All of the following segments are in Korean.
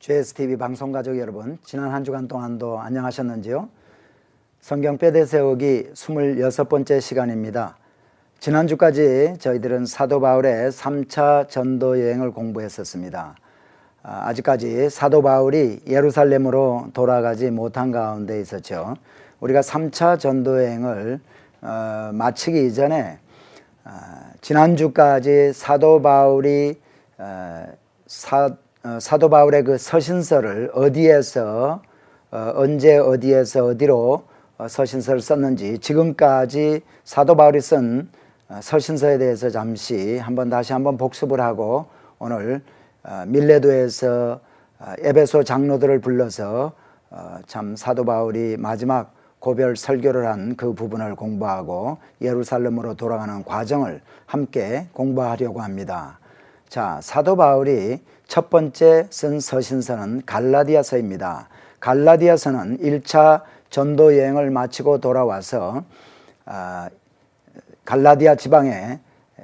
JSTV 방송가족 여러분, 지난 한 주간 동안도 안녕하셨는지요? 성경 뼈대 세우기 26번째 시간입니다. 지난주까지 저희들은 사도 바울의 3차 전도 여행을 공부했었습니다. 아직까지 사도 바울이 예루살렘으로 돌아가지 못한 가운데 있었죠. 우리가 3차 전도 여행을 마치기 이전에 지난주까지 사도 바울이 사도 바울의 그 서신서를 어디에서 언제 어디에서 어디로 서신서를 썼는지, 지금까지 사도 바울이 쓴 서신서에 대해서 잠시 다시 한번 복습을 하고, 오늘 밀레도에서 에베소 장로들을 불러서 참 사도 바울이 마지막 고별 설교를 한 그 부분을 공부하고 예루살렘으로 돌아가는 과정을 함께 공부하려고 합니다. 자, 사도 바울이 첫 번째 쓴 서신서는 갈라디아서입니다. 갈라디아서는 1차 전도 여행을 마치고 돌아와서 갈라디아 지방에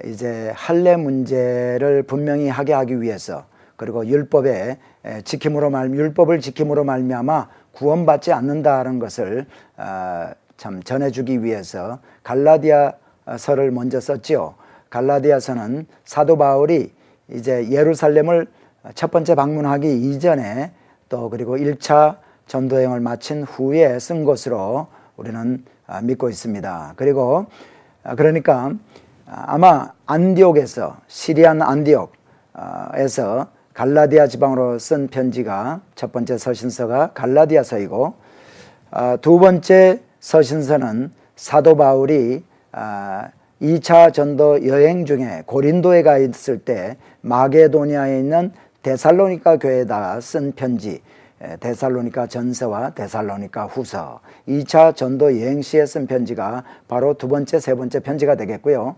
이제 할례 문제를 분명히 하게 하기 위해서, 그리고 율법을 지킴으로 말미암아 구원받지 않는다는 것을 참 전해주기 위해서 갈라디아서를 먼저 썼지요. 갈라디아서는 사도 바울이 이제 예루살렘을 첫 번째 방문하기 이전에, 또 그리고 1차 전도여행을 마친 후에 쓴 것으로 우리는 믿고 있습니다. 그러니까 아마 안디옥에서, 시리안 안디옥에서 갈라디아 지방으로 쓴 편지가, 첫 번째 서신서가 갈라디아서이고, 두 번째 서신서는 사도 바울이 2차 전도 여행 중에 고린도에 가 있을 때 마게도니아에 있는 데살로니가 교회에다 쓴 편지, 데살로니가 전서와 데살로니가 후서, 2차 전도 여행 시에 쓴 편지가 바로 두 번째, 세 번째 편지가 되겠고요.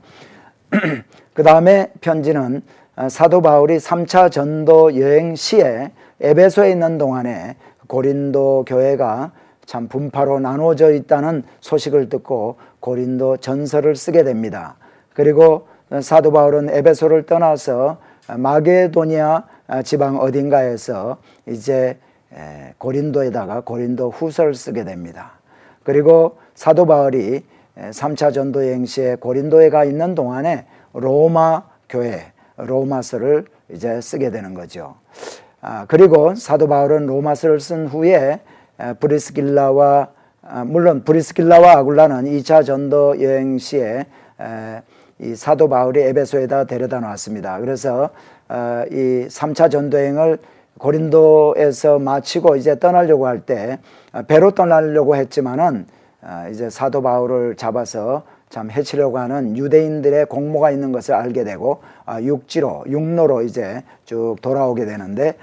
그 다음에 편지는 사도 바울이 3차 전도 여행 시에 에베소에 있는 동안에 고린도 교회가 참 분파로 나누어져 있다는 소식을 듣고 고린도 전서를 쓰게 됩니다. 그리고 사도 바울은 에베소를 떠나서 마게도니아 지방 어딘가에서 이제 고린도에다가 고린도 후서를 쓰게 됩니다. 그리고 사도 바울이 3차 전도 여행 시에 고린도에 가 있는 동안에 로마 교회, 로마서를 이제 쓰게 되는 거죠. 그리고 사도 바울은 로마서를 쓴 후에 브리스길라와 아굴라는 2차 전도 여행 시에 이 사도 바울이 에베소에다 데려다 놨습니다. 그래서 이 3차 전도 여행을 고린도에서 마치고 이제 떠나려고 할 때 배로 떠나려고 했지만은 이제 사도 바울을 잡아서 참 해치려고 하는 유대인들의 공모가 있는 것을 알게 되고 육로로 이제 쭉 돌아오게 되는데,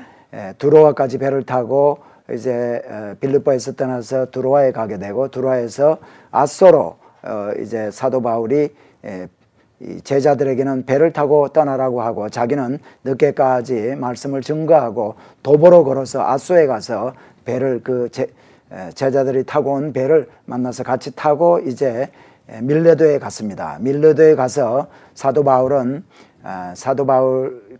두로아까지 배를 타고 이제 빌립보에서 떠나서 두로아에 가게 되고, 두로아에서 아소로 이제 사도 바울이 제자들에게는 배를 타고 떠나라고 하고, 자기는 늦게까지 말씀을 증거하고 도보로 걸어서 아소에 가서 배를 제자들이 타고 온 배를 만나서 같이 타고 이제 밀레도에 갔습니다. 밀레도에 가서 사도 바울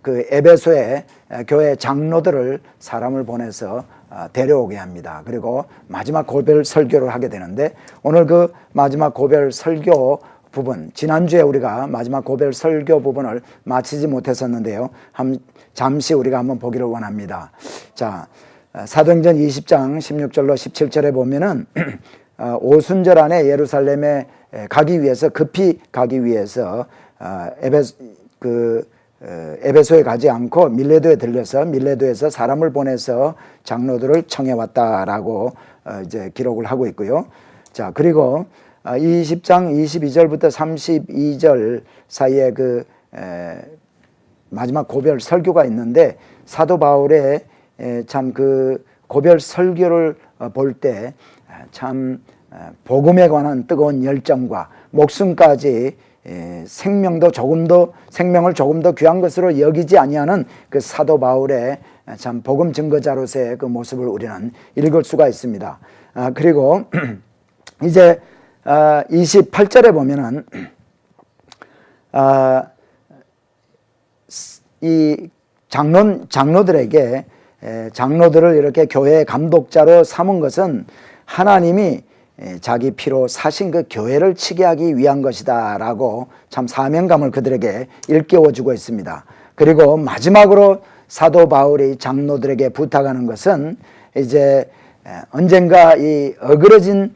그 에베소의 교회 장로들을 사람을 보내서 데려오게 합니다. 그리고 마지막 고별 설교를 하게 되는데, 오늘 그 마지막 고별 설교 부분, 지난주에 우리가 마지막 고별 설교 부분을 마치지 못했었는데요, 잠시 우리가 한번 보기를 원합니다. 자, 사도행전 20장 16절로 17절에 보면은 오순절 안에 예루살렘에 급히 가기 위해서 에베소에 가지 않고 밀레도에 들려서 밀레도에서 사람을 보내서 장로들을 청해왔다라고 이제 기록을 하고 있고요. 자, 그리고 20장 22절부터 32절 사이에 마지막 고별 설교가 있는데, 사도 바울의 참 그 고별 설교를 볼 때 참 복음에 관한 뜨거운 열정과 목숨까지 생명을 조금 더 귀한 것으로 여기지 아니하는 그 사도 바울의 참 복음 증거자로서의 그 모습을 우리는 읽을 수가 있습니다. 그리고 이제 28절에 보면은 이 장로들에게 장로들을 이렇게 교회의 감독자로 삼은 것은 하나님이 자기 피로 사신 그 교회를 치게 하기 위한 것이다 라고 참 사명감을 그들에게 일깨워주고 있습니다. 그리고 마지막으로 사도 바울이 장로들에게 부탁하는 것은 이제 언젠가 이 어그러진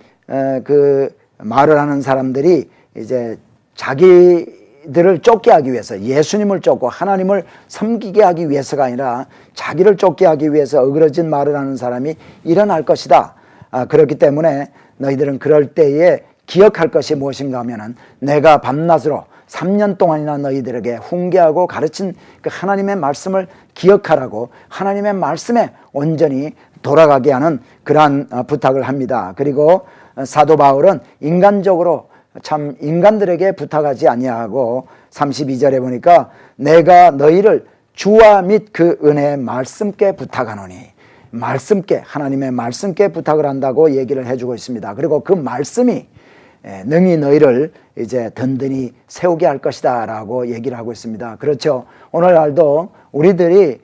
그 말을 하는 사람들이 이제 자기들을 쫓게 하기 위해서, 예수님을 쫓고 하나님을 섬기게 하기 위해서가 아니라 자기를 쫓게 하기 위해서 어그러진 말을 하는 사람이 일어날 것이다. 그렇기 때문에 너희들은 그럴 때에 기억할 것이 무엇인가 하면은 내가 밤낮으로 3년 동안이나 너희들에게 훈계하고 가르친 그 하나님의 말씀을 기억하라고, 하나님의 말씀에 온전히 돌아가게 하는 그러한 부탁을 합니다. 그리고 사도 바울은 인간적으로 참 인간들에게 부탁하지 아니하고 32절에 보니까 내가 너희를 주와 및 그 은혜의 말씀께 부탁하노니, 말씀께, 하나님의 말씀께 부탁을 한다고 얘기를 해주고 있습니다. 그리고 그 말씀이 능히 너희를 이제 든든히 세우게 할 것이다 라고 얘기를 하고 있습니다. 그렇죠. 오늘날도 우리들이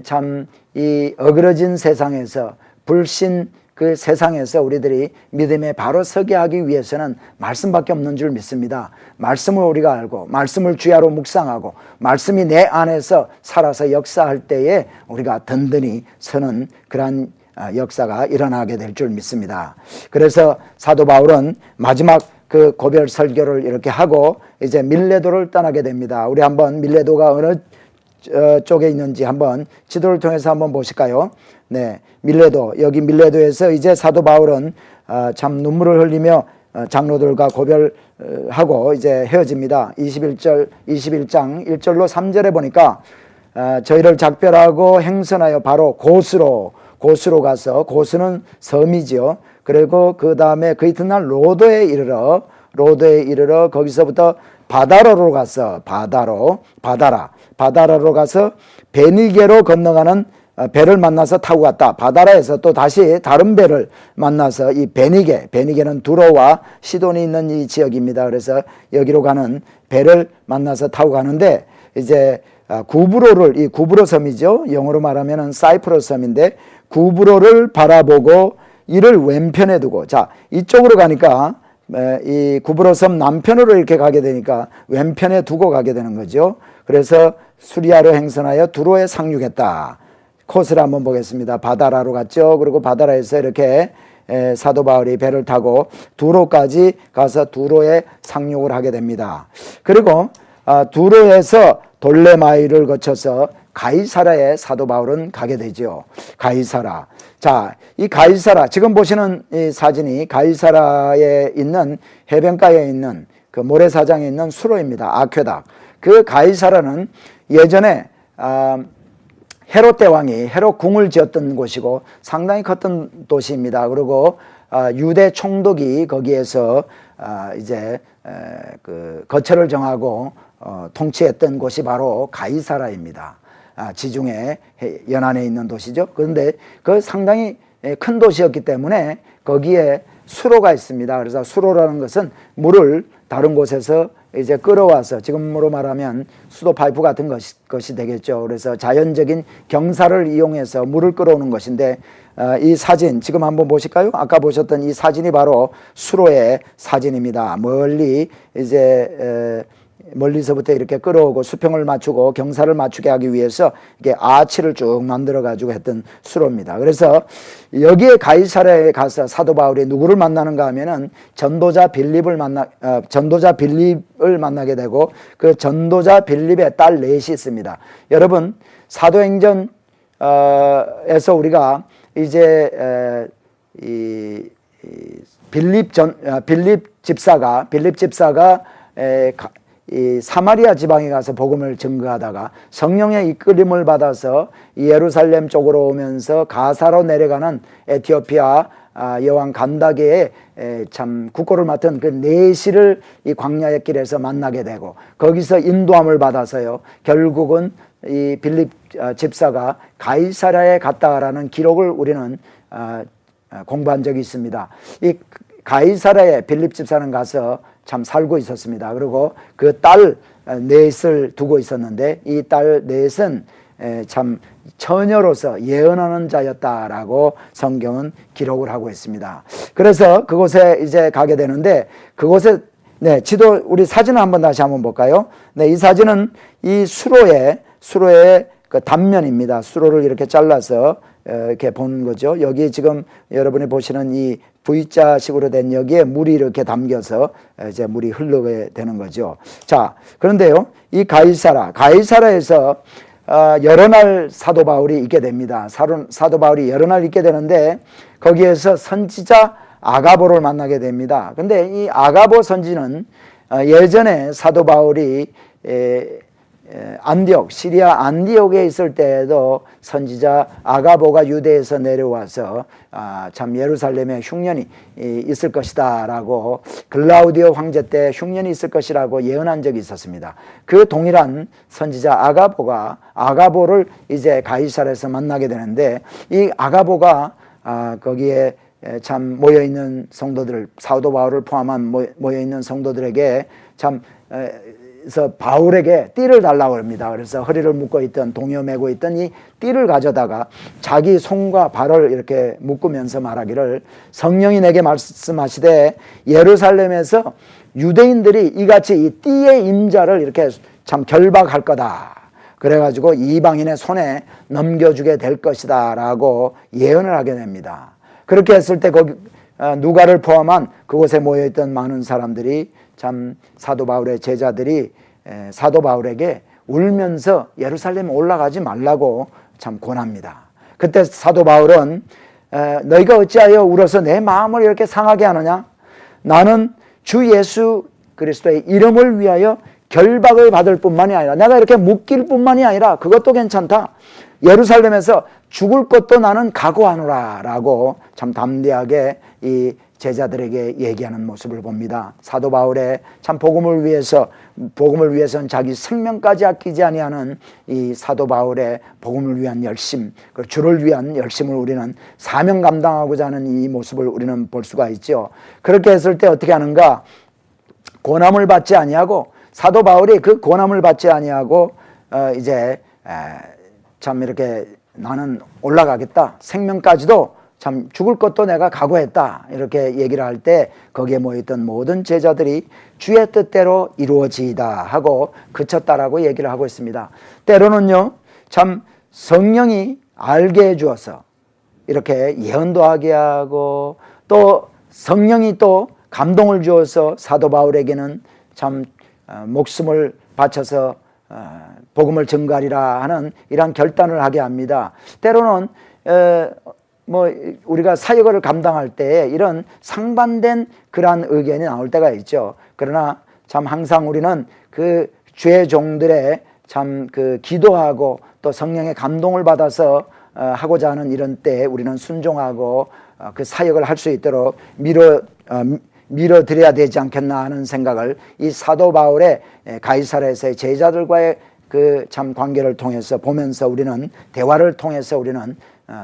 참 이 어그러진 세상에서, 불신 그 세상에서 우리들이 믿음에 바로 서게 하기 위해서는 말씀밖에 없는 줄 믿습니다. 말씀을 우리가 알고 말씀을 주야로 묵상하고 말씀이 내 안에서 살아서 역사할 때에 우리가 든든히 서는 그러한 역사가 일어나게 될 줄 믿습니다. 그래서 사도 바울은 마지막 그 고별 설교를 이렇게 하고 이제 밀레도를 떠나게 됩니다. 우리 한번 밀레도가 어느 쪽에 있는지 한번 지도를 통해서 한번 보실까요? 네, 밀레도, 여기 밀레도에서 이제 사도 바울은 참 눈물을 흘리며 장로들과 고별하고 이제 헤어집니다. 21장 1절로 3절에 보니까 저희를 작별하고 행선하여 바로 고스로 가서, 고스는 섬이지요. 그리고 그 다음에 그 이튿날 로도에 이르러 거기서부터 바다라로 가서 바다라로 가서 베니게로 건너가는 배를 만나서 타고 갔다. 바다라에서 또 다시 다른 배를 만나서 이 베니게는 두로와 시돈이 있는 이 지역입니다. 그래서 여기로 가는 배를 만나서 타고 가는데 이제 구브로를, 이 구브로 섬이죠. 영어로 말하면은 사이프러스 섬인데 구브로를 바라보고 이를 왼편에 두고, 자, 이쪽으로 가니까 이 구브로 섬 남편으로 이렇게 가게 되니까 왼편에 두고 가게 되는 거죠. 그래서 수리아로 행선하여 두로에 상륙했다. 코스를 한번 보겠습니다. 바다라로 갔죠. 그리고 바다라에서 이렇게 사도 바울이 배를 타고 두로까지 가서 두로에 상륙을 하게 됩니다. 그리고 두로에서 돌레마이를 거쳐서 가이사라에 사도 바울은 가게 되죠. 가이사라. 자, 이 가이사라, 지금 보시는 이 사진이 가이사라에 있는 해변가에 있는 그 모래사장에 있는 수로입니다. 아퀘닥. 그 가이사라는 예전에 헤롯 대왕이 헤롯 궁을 지었던 곳이고 상당히 컸던 도시입니다. 그리고 유대 총독이 거기에서 이제 그 거처를 정하고 통치했던 곳이 바로 가이사라입니다. 지중해 연안에 있는 도시죠. 그런데 그 상당히 큰 도시였기 때문에 거기에 수로가 있습니다. 그래서 수로라는 것은 물을 다른 곳에서 이제 끌어와서, 지금으로 말하면 수도 파이프 같은 것이 되겠죠. 그래서 자연적인 경사를 이용해서 물을 끌어오는 것인데, 이 사진 지금 한번 보실까요? 아까 보셨던 이 사진이 바로 수로의 사진입니다. 멀리 이제 멀리서부터 이렇게 끌어오고 수평을 맞추고 경사를 맞추게 하기 위해서 이게 아치를 쭉 만들어 가지고 했던 수로입니다. 그래서 여기에 가이사라에 가서 사도 바울이 누구를 만나는가 하면은 전도자 빌립을 만나게 되고, 그 전도자 빌립의 딸 넷이 있습니다. 여러분, 사도행전에서 우리가 이제 빌립 집사가 이 사마리아 지방에 가서 복음을 증거하다가 성령의 이끌림을 받아서 예루살렘 쪽으로 오면서 가사로 내려가는 에티오피아 여왕 간다게의 참 국고를 맡은 그 내시를 이 광야의 길에서 만나게 되고, 거기서 인도함을 받아서요, 결국은 이 빌립 집사가 가이사라에 갔다라는 기록을 우리는 공부한 적이 있습니다. 이 가이사라에 빌립 집사는 가서 참 살고 있었습니다. 그리고 그 딸 넷을 두고 있었는데, 이 딸 넷은 참 처녀로서 예언하는 자였다라고 성경은 기록을 하고 있습니다. 그래서 그곳에 이제 가게 되는데, 그곳에 지도 우리 사진을 다시 한번 볼까요? 이 사진은 이 수로의 그 단면입니다. 수로를 이렇게 잘라서 이렇게 본 거죠. 여기 지금 여러분이 보시는 이 V자식으로 된 여기에 물이 이렇게 담겨서 이제 물이 흐르게 되는 거죠. 자, 그런데요, 이 가이사라에서 여러 날 사도 바울이 있게 됩니다. 사도 바울이 여러 날 있게 되는데, 거기에서 선지자 아가보를 만나게 됩니다. 근데 이 아가보 선지는 예전에 사도 바울이 시리아 안디옥에 있을 때에도 선지자 아가보가 유대에서 내려와서 참 예루살렘에 흉년이 있을 것이다 라고, 글라우디오 황제 때 흉년이 있을 것이라고 예언한 적이 있었습니다. 그 동일한 선지자 아가보를 이제 가이사라에서 만나게 되는데, 이 아가보가 거기에 참 모여있는 성도들, 사도 바울을 포함한 모여있는 성도들에게 그래서 바울에게 띠를 달라고 합니다. 그래서 허리를 묶고 있던, 동요 메고 있던 이 띠를 가져다가 자기 손과 발을 이렇게 묶으면서 말하기를, 성령이 내게 말씀하시되 예루살렘에서 유대인들이 이같이 이 띠의 임자를 이렇게 참 결박할 거다. 그래가지고 이방인의 손에 넘겨주게 될 것이다 라고 예언을 하게 됩니다. 그렇게 했을 때 거기 누가를 포함한 그곳에 모여있던 많은 사람들이 참 사도 바울의 제자들이 사도 바울에게 울면서 예루살렘에 올라가지 말라고 참 권합니다. 그때 사도 바울은 너희가 어찌하여 울어서 내 마음을 이렇게 상하게 하느냐? 나는 주 예수 그리스도의 이름을 위하여 결박을 받을 뿐만이 아니라, 내가 이렇게 묶일 뿐만이 아니라 그것도 괜찮다. 예루살렘에서 죽을 것도 나는 각오하노라 라고 참 담대하게 이 제자들에게 얘기하는 모습을 봅니다. 사도 바울의 참 복음을 위해서는 자기 생명까지 아끼지 아니하는 이 사도 바울의 복음을 위한 열심, 그 주를 위한 열심을 우리는 사명 감당하고자 하는 이 모습을 우리는 볼 수가 있죠. 그렇게 했을 때 어떻게 하는가? 고난을 받지 아니하고, 사도 바울이 그 고난을 받지 아니하고 이제 참 이렇게 나는 올라가겠다, 생명까지도 참 죽을 것도 내가 각오했다, 이렇게 얘기를 할 때 거기에 모였던 모든 제자들이 주의 뜻대로 이루어지이다 하고 그쳤다라고 얘기를 하고 있습니다. 때로는요, 참 성령이 알게 해주어서 이렇게 예언도 하게 하고, 또 성령이 또 감동을 주어서 사도 바울에게는 참 목숨을 바쳐서 복음을 전가하리라 하는 이러한 결단을 하게 합니다. 때로는 우리가 사역을 감당할 때 이런 상반된 그러한 의견이 나올 때가 있죠. 그러나 참 항상 우리는 그 주의 종들의 참 그 기도하고 또 성령의 감동을 받아서 하고자 하는 이런 때에 우리는 순종하고 그 사역을 할 수 있도록 밀어드려야 되지 않겠나 하는 생각을 이 사도 바울의 가이사라에서의 제자들과의 그 참 관계를 통해서 보면서, 우리는 대화를 통해서 우리는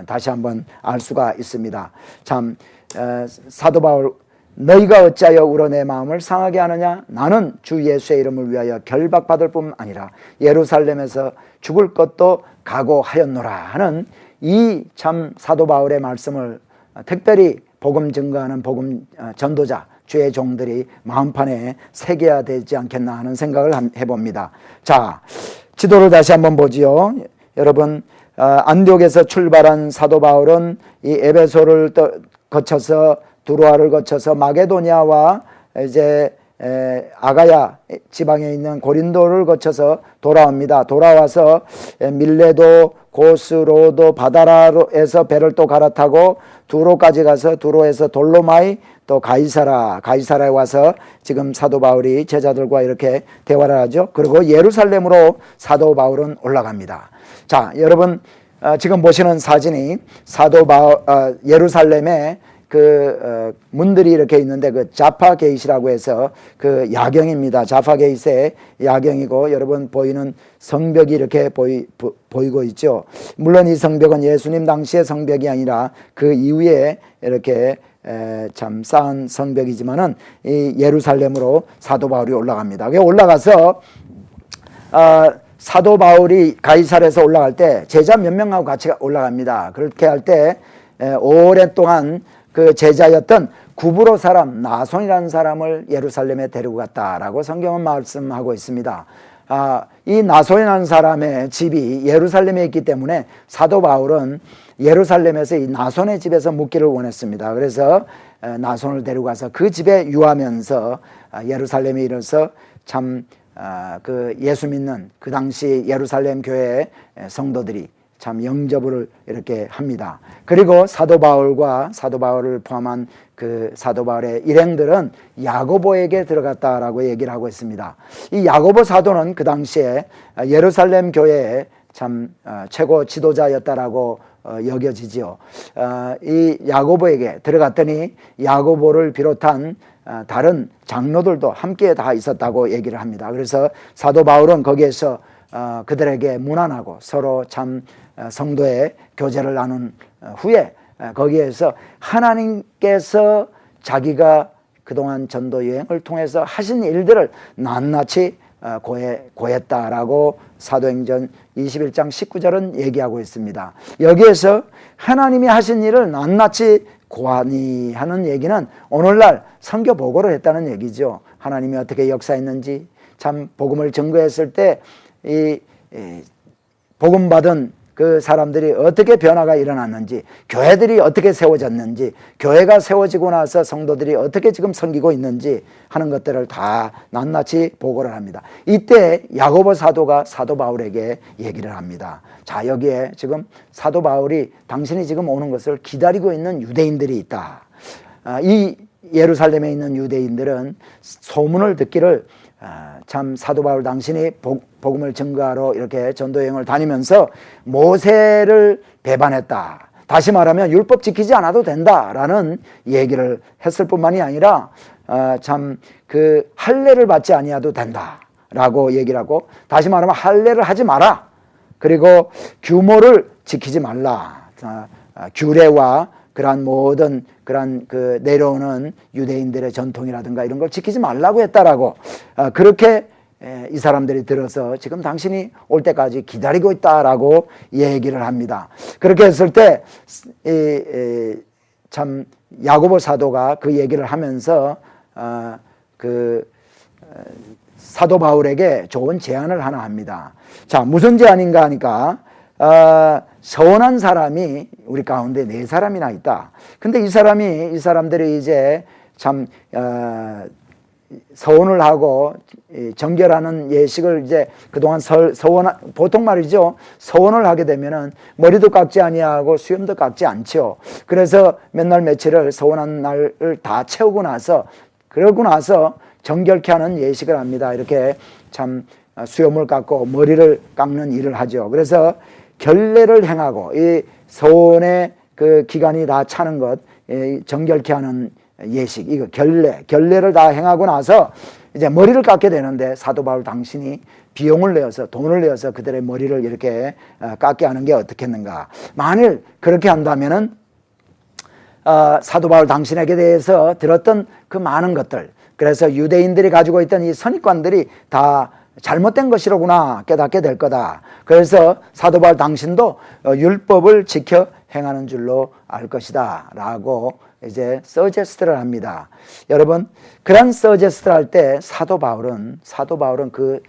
다시 한번 알 수가 있습니다. 참 사도 바울, 너희가 어찌하여 울어 내 마음을 상하게 하느냐? 나는 주 예수의 이름을 위하여 결박받을 뿐 아니라 예루살렘에서 죽을 것도 각오하였노라 하는 이 참 사도 바울의 말씀을 특별히 복음 증거하는 복음 전도자, 주의 종들이 마음판에 새겨야 되지 않겠나 하는 생각을 해봅니다. 자, 지도를 다시 한번 보지요. 여러분, 안디옥에서 출발한 사도 바울은 이 에베소를 거쳐서 두로아를 거쳐서 마게도니아와 이제 아가야 지방에 있는 고린도를 거쳐서 돌아옵니다. 돌아와서 밀레도, 고스, 로도, 바다라에서 배를 또 갈아타고 두로까지 가서 두로에서 돌로마이, 또 가이사라에 와서 지금 사도 바울이 제자들과 이렇게 대화를 하죠. 그리고 예루살렘으로 사도 바울은 올라갑니다. 자, 여러분, 지금 보시는 사진이 예루살렘에 그 문들이 이렇게 있는데 그 자파 게이트라고 해서 그 야경입니다. 자파 게이트의 야경이고, 여러분 보이는 성벽이 이렇게 보이고 있죠. 물론 이 성벽은 예수님 당시의 성벽이 아니라 그 이후에 이렇게 참 쌓은 성벽이지만은 이 예루살렘으로 사도 바울이 올라갑니다. 올라가서 사도 바울이 가이사랴에서 올라갈 때 제자 몇 명하고 같이 올라갑니다. 그렇게 할 때 오랫동안 그 제자였던 구브로 사람 나손이라는 사람을 예루살렘에 데리고 갔다라고 성경은 말씀하고 있습니다. 이 나손이라는 사람의 집이 예루살렘에 있기 때문에 사도 바울은 예루살렘에서 이 나손의 집에서 묵기를 원했습니다. 그래서 나손을 데리고 가서 그 집에 유하면서 예루살렘에 이르러서 참 그 예수 믿는 그 당시 예루살렘 교회 성도들이 참 영접을 이렇게 합니다. 그리고 사도 바울을 포함한 그 사도 바울의 일행들은 야고보에게 들어갔다라고 얘기를 하고 있습니다. 이 야고보 사도는 그 당시에 예루살렘 교회의 참 최고 지도자였다라고 여겨지지요. 이 야고보에게 들어갔더니 야고보를 비롯한 다른 장로들도 함께 다 있었다고 얘기를 합니다. 그래서 사도 바울은 거기에서 그들에게 문안하고 서로 참 성도의 교제를 나눈 후에 거기에서 하나님께서 자기가 그동안 전도 여행을 통해서 하신 일들을 낱낱이 고했다라고 사도행전 21장 19절은 얘기하고 있습니다. 여기에서 하나님이 하신 일을 낱낱이 고하니 하는 얘기는 오늘날 선교 보고를 했다는 얘기죠. 하나님이 어떻게 역사했는지, 참 복음을 증거했을 때 이 복음 받은 그 사람들이 어떻게 변화가 일어났는지, 교회들이 어떻게 세워졌는지, 교회가 세워지고 나서 성도들이 어떻게 지금 섬기고 있는지 하는 것들을 다 낱낱이 보고를 합니다. 이때 야고보 사도가 사도 바울에게 얘기를 합니다. 자, 여기에 지금 사도 바울이 당신이 지금 오는 것을 기다리고 있는 유대인들이 있다. 이 예루살렘에 있는 유대인들은 소문을 듣기를 참 사도 바울 당신이 복음을 증거하러 이렇게 전도여행을 다니면서 모세를 배반했다. 다시 말하면 율법 지키지 않아도 된다라는 얘기를 했을 뿐만이 아니라 참 그 할례를 받지 아니해도 된다라고 얘기를 하고, 다시 말하면 할례를 하지 마라. 그리고 규모를 지키지 말라. 규례와 그러한 모든 그러한 그 내려오는 유대인들의 전통이라든가 이런 걸 지키지 말라고 했다라고 그렇게 이 사람들이 들어서 지금 당신이 올 때까지 기다리고 있다라고 얘기를 합니다. 그렇게 했을 때 참 야고보 사도가 그 얘기를 하면서 그 사도 바울에게 좋은 제안을 하나 합니다. 자, 무슨 제안인가 하니까 서원한 사람이 우리 가운데 4사람이나 있다. 근데 이 사람들이 이제 참 서원을 하고 정결하는 예식을 이제 그동안 보통 말이죠. 서원을 하게 되면은 머리도 깎지 아니하고 수염도 깎지 않죠. 그래서 몇 날 며칠을 서원한 날을 다 채우고 나서, 그러고 나서 정결케 하는 예식을 합니다. 이렇게 참 수염을 깎고 머리를 깎는 일을 하죠. 그래서 결례를 행하고 이 서원의 그 기간이 다 차는 것, 정결케 하는 예식, 이거 결례를 다 행하고 나서 이제 머리를 깎게 되는데, 사도 바울 당신이 비용을 내어서 돈을 내어서 그들의 머리를 이렇게 깎게 하는 게 어떻겠는가. 만일 그렇게 한다면은 사도 바울 당신에게 대해서 들었던 그 많은 것들, 그래서 유대인들이 가지고 있던 이 선입관들이 다 잘못된 것이로구나 깨닫게 될 거다. 그래서 사도 바울 당신도 율법을 지켜 행하는 줄로 알 것이다 라고 이제 서제스트를 합니다. 여러분, 그런 서제스트를 할 때 사도 바울은 그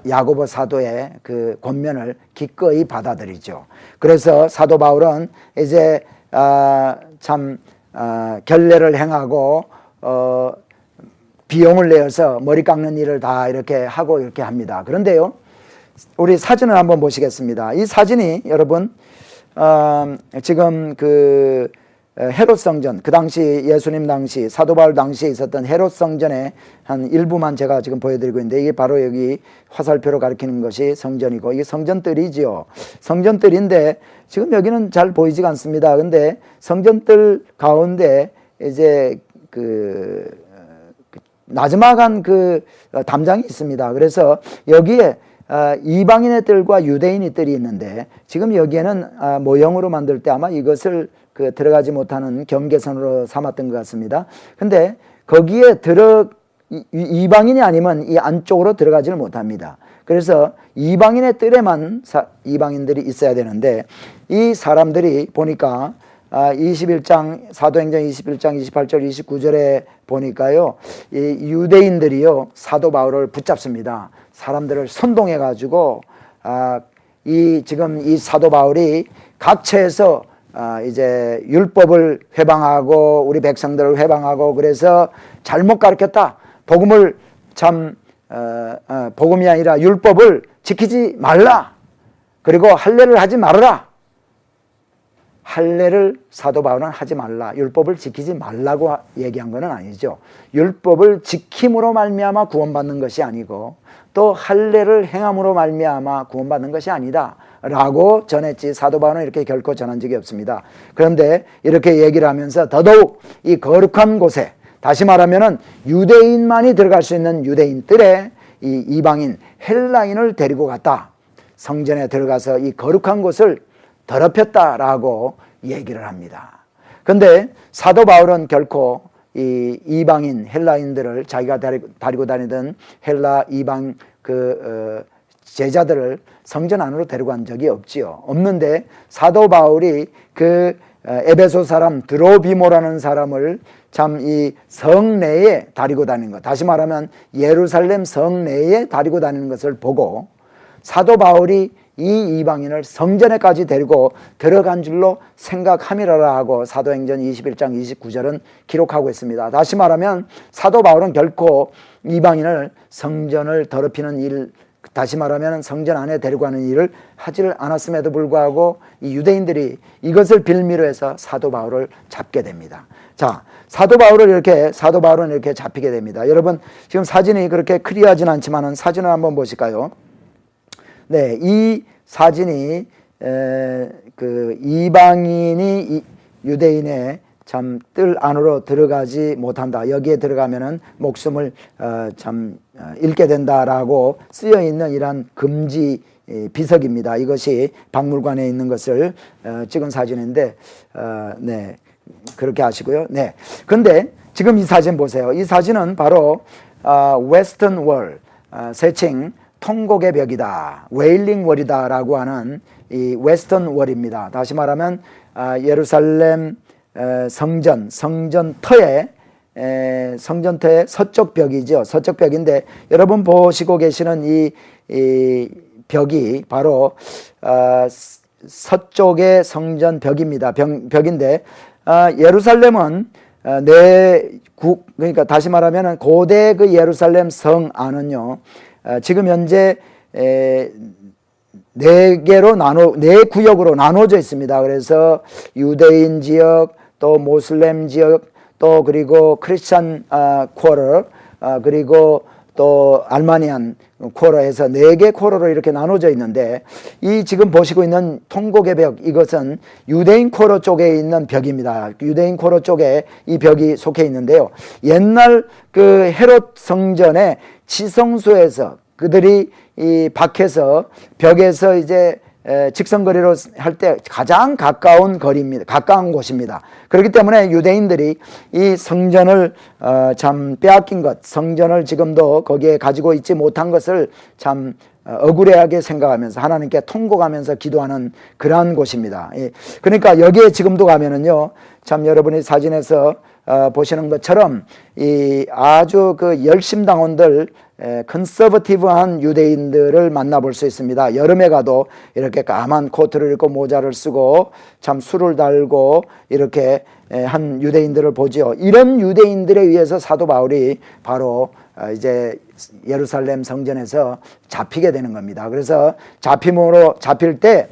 야고보 사도의 그 권면을 기꺼이 받아들이죠. 그래서 사도 바울은 이제 참 결례를 행하고 비용을 내어서 머리 깎는 일을 다 이렇게 하고 이렇게 합니다. 그런데요, 우리 사진을 한번 보시겠습니다. 이 사진이 여러분 지금 그 헤롯 성전, 그 당시 예수님 당시 사도 바울 당시에 있었던 헤롯 성전의 한 일부만 제가 지금 보여드리고 있는데, 이게 바로 여기 화살표로 가리키는 것이 성전이고, 이게 성전뜰이지요. 성전뜰인데 지금 여기는 잘 보이지가 않습니다. 근데 성전뜰 가운데 이제 그 나즈막한 그 담장이 있습니다. 그래서 여기에 이방인의 뜰과 유대인의 뜰이 있는데, 지금 여기에는 모형으로 만들 때 아마 이것을 그 들어가지 못하는 경계선으로 삼았던 것 같습니다. 근데 거기에 이방인이 아니면 이 안쪽으로 들어가지를 못합니다. 그래서 이방인의 뜰에만 이방인들이 있어야 되는데 이 사람들이 보니까 21장 사도행전 21장 28절 29절에 보니까요, 이 유대인들이요 사도 바울을 붙잡습니다. 사람들을 선동해 가지고 지금 이 사도 바울이 각처에서 이제 율법을 회방하고 우리 백성들을 회방하고 그래서 잘못 가르쳤다. 복음을 복음이 아니라 율법을 지키지 말라. 그리고 할례를 하지 말아라. 할례를 사도 바울은 하지 말라. 율법을 지키지 말라고 얘기한 것은 아니죠. 율법을 지킴으로 말미암아 구원받는 것이 아니고 또 할례를 행함으로 말미암아 구원받는 것이 아니다 라고 전했지, 사도 바울은 이렇게 결코 전한 적이 없습니다. 그런데 이렇게 얘기를 하면서 더더욱 이 거룩한 곳에, 다시 말하면은 유대인만이 들어갈 수 있는 유대인들의 이 이방인 헬라인을 데리고 갔다. 성전에 들어가서 이 거룩한 곳을 더럽혔다라고 얘기를 합니다. 그런데 사도 바울은 결코 이 이방인 헬라인들을, 자기가 데리고 다니던 헬라 이방 제자들을 성전 안으로 데려간 적이 없는데 사도 바울이 에베소 사람 드로비모라는 사람을 참 이 성내에 데리고 다니는 것, 다시 말하면 예루살렘 성내에 데리고 다니는 것을 보고 사도 바울이 이 이방인을 성전에까지 데리고 들어간 줄로 생각함이라라 하고 사도행전 21장 29절은 기록하고 있습니다. 다시 말하면 사도 바울은 결코 이방인을 성전을 더럽히는 일, 다시 말하면 성전 안에 데리고 가는 일을 하지를 않았음에도 불구하고 이 유대인들이 이것을 빌미로 해서 사도 바울을 잡게 됩니다. 자, 사도 바울은 이렇게 잡히게 됩니다. 여러분 지금 사진이 그렇게 클리어하진 않지만은 사진을 한번 보실까요? 네, 이 사진이 이방인이 유대인의 참 뜰 안으로 들어가지 못한다. 여기에 들어가면은 목숨을 잃게 된다라고 쓰여 있는 이러한 금지 비석입니다. 이것이 박물관에 있는 것을 찍은 사진인데, 네, 그렇게 하시고요. 네, 근데 지금 이 사진 보세요. 이 사진은 바로 웨스턴 월, 세칭 통곡의 벽이다, 웨일링 월이다 라고 하는 이 웨스턴 월입니다. 다시 말하면 예루살렘 성전터의 서쪽 벽이죠. 서쪽 벽인데 여러분 보시고 계시는 이 벽이 바로 서쪽의 성전 벽입니다. 벽인데 예루살렘은 그러니까 다시 말하면 고대 그 예루살렘 성 안은요, 지금 현재 네 구역으로 나눠져 있습니다. 그래서 유대인 지역, 또 모슬렘 지역, 또 그리고 크리스찬 쿼터, 그리고 또 알마니안 쿼터에서 4개 쿼터로 이렇게 나눠져 있는데, 이 지금 보시고 있는 통곡의 벽, 이것은 유대인 쿼터 쪽에 있는 벽입니다. 유대인 쿼터 쪽에 이 벽이 속해 있는데요. 옛날 그 헤롯 성전의 지성소에서 그들이 이 밖에서 벽에서 이제 직선거리로 할 때 가장 가까운 거리입니다. 가까운 곳입니다. 그렇기 때문에 유대인들이 이 성전을 참 빼앗긴 것, 성전을 지금도 거기에 가지고 있지 못한 것을 참 억울해하게 생각하면서 하나님께 통곡하면서 기도하는 그러한 곳입니다. 그러니까 여기에 지금도 가면은요, 참 여러분이 사진에서 보시는 것처럼 이 아주 그 열심당원들, 컨서버티브한 유대인들을 만나볼 수 있습니다. 여름에 가도 이렇게 까만 코트를 입고 모자를 쓰고 참 술을 달고 이렇게 한 유대인들을 보죠. 이런 유대인들에 의해서 사도 바울이 바로 이제 예루살렘 성전에서 잡히게 되는 겁니다. 그래서 잡힐 때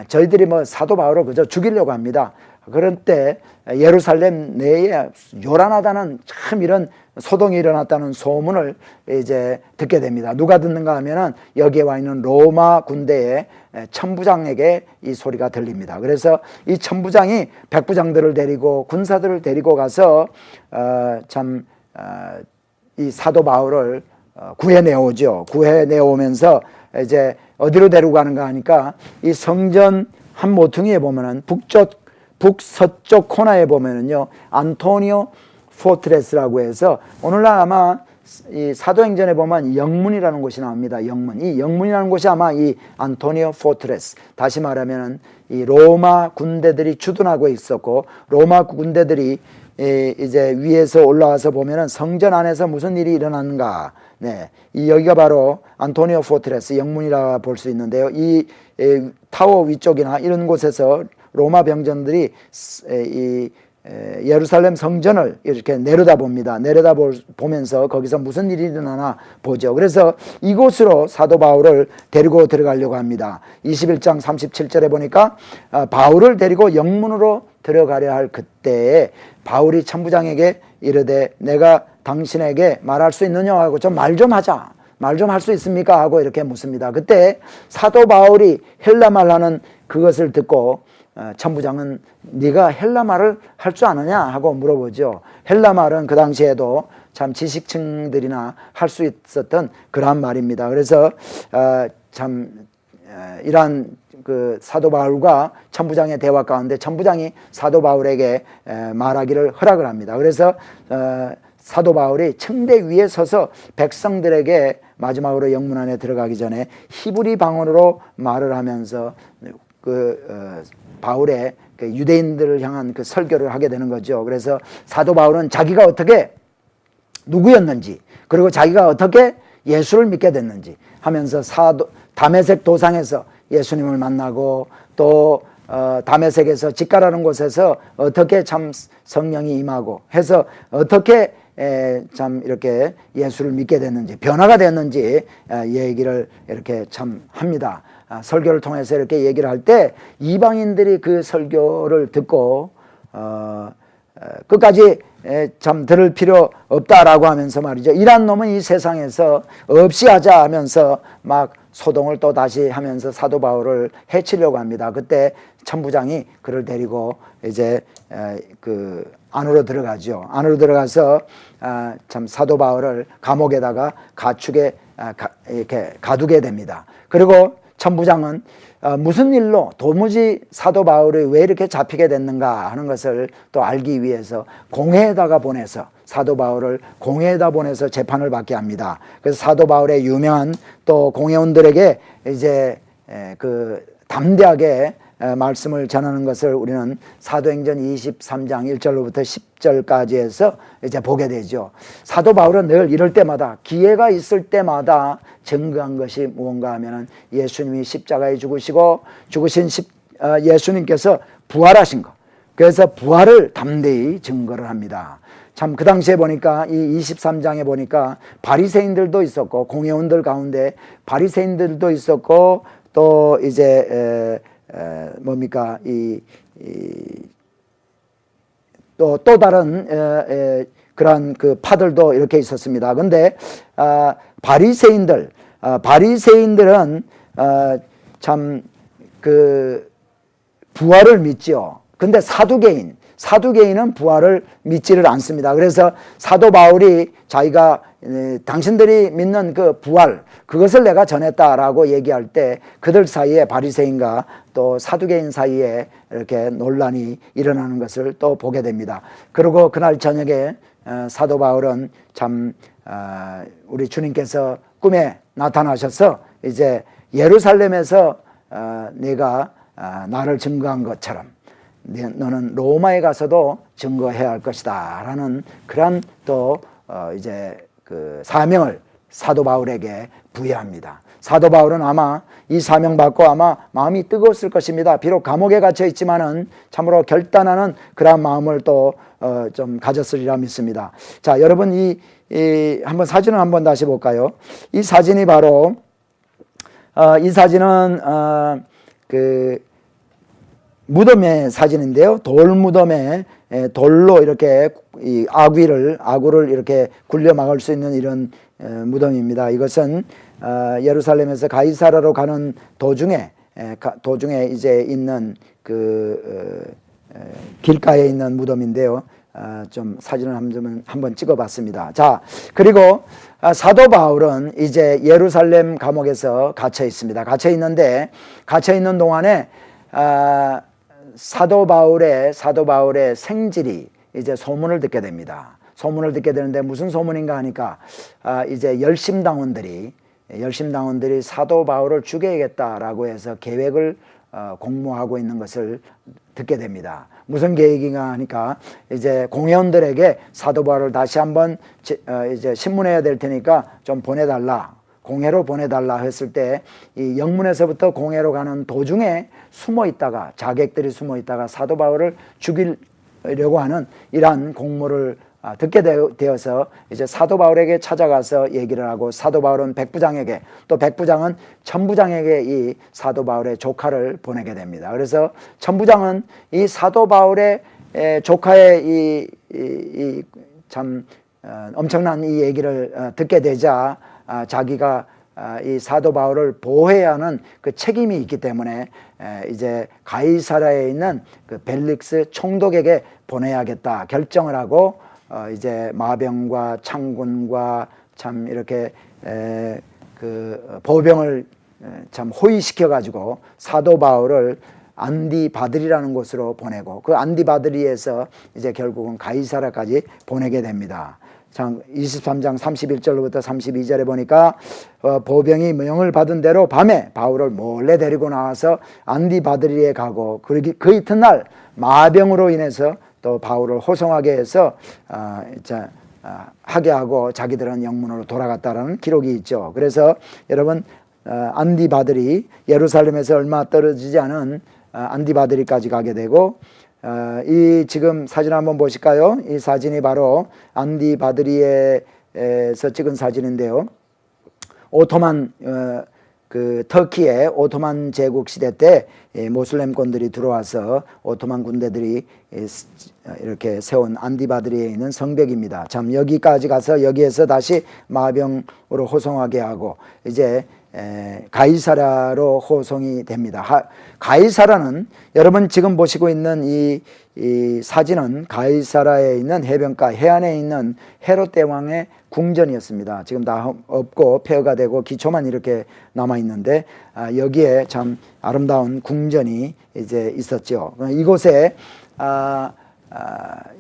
저희들이 사도 바울을 그저 죽이려고 합니다. 그럴 때 예루살렘 내에 요란하다는, 참 이런 소동이 일어났다는 소문을 이제 듣게 됩니다. 누가 듣는가 하면은 여기에 와 있는 로마 군대의 천부장에게 이 소리가 들립니다. 그래서 이 천부장이 백부장들을 데리고 군사들을 데리고 가서 이 사도 바울을 구해내오죠. 구해내오면서 이제 어디로 데리고 가는가 하니까 이 성전 한 모퉁이에 보면은 북서쪽 코너에 보면은요, 안토니오 포트레스라고 해서 오늘날 아마 이 사도행전에 보면 영문이라는 곳이 나옵니다. 영문. 이 영문이라는 곳이 아마 이 안토니오 포트레스, 다시 말하면 이 로마 군대들이 주둔하고 있었고, 로마 군대들이 이제 위에서 올라와서 보면은 성전 안에서 무슨 일이 일어났는가. 네, 이 여기가 바로 안토니오 포트레스 영문이라 볼 수 있는데요. 이 타워 위쪽이나 이런 곳에서 로마 병정들이 이 예루살렘 성전을 이렇게 내려다봅니다. 내려다보면서 거기서 무슨 일이 일어나나 보죠. 그래서 이곳으로 사도 바울을 데리고 들어가려고 합니다. 21장 37절에 보니까 바울을 데리고 영문으로 들어가려 할 그때에 바울이 천부장에게 이르되 내가 당신에게 말할 수 있느냐 하고 좀 말 좀 하자. 말 좀 할 수 있습니까? 하고 이렇게 묻습니다. 그때 사도 바울이 헬라말 하는 그것을 듣고 천부장은 네가 헬라말을 할 줄 아느냐 하고 물어보죠. 헬라말은 그 당시에도 참 지식층들이나 할 수 있었던 그러한 말입니다. 그래서 참 이러한 그 사도 바울과 천부장의 대화 가운데 천부장이 사도 바울에게 말하기를 허락을 합니다. 그래서 사도 바울이 청대 위에 서서 백성들에게 마지막으로 영문 안에 들어가기 전에 히브리 방언으로 말을 하면서 바울의 그 유대인들을 향한 그 설교를 하게 되는 거죠. 그래서 사도 바울은 자기가 어떻게 누구였는지, 그리고 자기가 어떻게 예수를 믿게 됐는지 하면서 다메섹 도상에서 예수님을 만나고, 또 다메섹에서 직가라는 곳에서 어떻게 참 성령이 임하고 해서 어떻게 참 이렇게 예수를 믿게 됐는지, 변화가 됐는지 얘기를 이렇게 참 합니다. 설교를 통해서 이렇게 얘기를 할 때 이방인들이 그 설교를 듣고 끝까지 참 들을 필요 없다라고 하면서 말이죠. 이란 놈은 이 세상에서 없이 하자 하면서 막 소동을 또 다시 하면서 사도 바울을 해치려고 합니다. 그때 천부장이 그를 데리고 이제 그 안으로 들어가죠. 안으로 들어가서 참 사도 바울을 감옥에다가 가축에 이렇게 가두게 됩니다. 그리고 천부장은 무슨 일로 도무지 사도 바울이 왜 이렇게 잡히게 됐는가 하는 것을 또 알기 위해서 공회에다가 보내서 사도 바울을 공회에다 보내서 재판을 받게 합니다. 그래서 사도 바울의 유명한 또 공회원들에게 이제 그 담대하게 말씀을 전하는 것을 우리는 사도행전 23장 1절로부터 10절까지 해서 이제 보게 되죠. 사도 바울은 늘 이럴 때마다, 기회가 있을 때마다 증거한 것이 무언가 하면은 예수님이 십자가에 죽으시고 죽으신 예수님께서 부활하신 것. 그래서 부활을 담대히 증거를 합니다. 참 그 당시에 보니까 이 23장에 보니까 바리새인들도 있었고, 공회원들 가운데 바리새인들도 있었고, 또 이제 뭡니까 또 다른 그러한 그 파들도 이렇게 있었습니다. 근데 바리새인들은 참 그 부활을 믿죠. 근데 사두개인은 부활을 믿지를 않습니다. 그래서 사도 바울이 자기가 당신들이 믿는 그 부활, 그것을 내가 전했다라고 얘기할 때 그들 사이에 바리새인과 또 사두개인 사이에 이렇게 논란이 일어나는 것을 또 보게 됩니다. 그리고 그날 저녁에 사도 바울은 참 우리 주님께서 꿈에 나타나셔서 이제 예루살렘에서 내가 나를 증거한 것처럼 너는 로마에 가서도 증거해야 할 것이다 라는 그런 또 이제 그 사명을 사도 바울에게 부여합니다. 사도 바울은 아마 이 사명 받고 아마 마음이 뜨거웠을 것입니다. 비록 감옥에 갇혀 있지만은 참으로 결단하는 그런 마음을 또 좀 가졌으리라 믿습니다. 자, 여러분 이 한번 사진을 한번 다시 볼까요? 이 사진이 바로 이 사진은 그 무덤의 사진인데요. 돌 무덤에 돌로 이렇게 이 아구를 이렇게 굴려 막을 수 있는 이런 무덤입니다. 이것은 예루살렘에서 가이사라로 가는 도중에 이제 있는 그 길가에 있는 무덤인데요. 좀 사진을 한번 찍어봤습니다. 자, 그리고 사도 바울은 이제 예루살렘 감옥에서 갇혀 있습니다. 갇혀 있는 동안에 사도 바울의 생질이 이제 소문을 듣게 됩니다. 소문을 듣게 되는데 무슨 소문인가 하니까 이제 열심당원들이 사도 바울을 죽여야겠다라고 해서 계획을 공모하고 있는 것을 듣게 됩니다. 무슨 계획인가 하니까 이제 공회원들에게 사도 바울을 다시 한번 이제 신문해야 될 테니까 좀 보내달라, 공회로 보내달라 했을 때 이 영문에서부터 공회로 가는 도중에 자객들이 숨어 있다가 사도 바울을 죽이려고 하는 이러한 공모를 듣게 되어서 이제 사도 바울에게 찾아가서 얘기를 하고, 사도 바울은 백부장에게, 또 백부장은 천부장에게 이 사도 바울의 조카를 보내게 됩니다. 그래서 천부장은 이 사도 바울의 조카의 참 엄청난 이 얘기를 듣게 되자 자기가 이 사도 바울을 보호해야 하는 그 책임이 있기 때문에 이제 가이사랴에 있는 그 벨릭스 총독에게 보내야겠다 결정을 하고, 이제 마병과 창군과 참 이렇게 그 보병을 참 호위시켜 가지고 사도 바울을 안디바드리라는 곳으로 보내고, 그 안디바드리에서 이제 결국은 가이사랴까지 보내게 됩니다. 23장 31절로부터 32절에 보니까 보병이 명을 받은 대로 밤에 바울을 몰래 데리고 나와서 안디바드리에 가고, 그 이튿날 마병으로 인해서 또 바울을 호송하게 해서 하게 하고 자기들은 영문으로 돌아갔다라는 기록이 있죠. 그래서 여러분, 안디바드리, 예루살렘에서 얼마 떨어지지 않은 안디바드리까지 가게 되고, 이 지금 사진 한번 보실까요? 이 사진이 바로 안디바드리에서 찍은 사진인데요. 오토만 그 터키의 오토만 제국 시대 때 모슬렘권들이 들어와서 오토만 군대들이 이렇게 세운 안디바드리에 있는 성벽입니다. 참 여기까지 가서 여기에서 다시 마병으로 호송하게 하고 이제 가이사랴로 호송이 됩니다. 가이사랴는 여러분 지금 보시고 있는 이 사진은 가이사랴에 있는 해변가 해안에 있는 헤롯 대왕의 궁전이었습니다. 지금 다 없고 폐허가 되고 기초만 이렇게 남아 있는데 여기에 참 아름다운 궁전이 이제 있었죠. 이곳에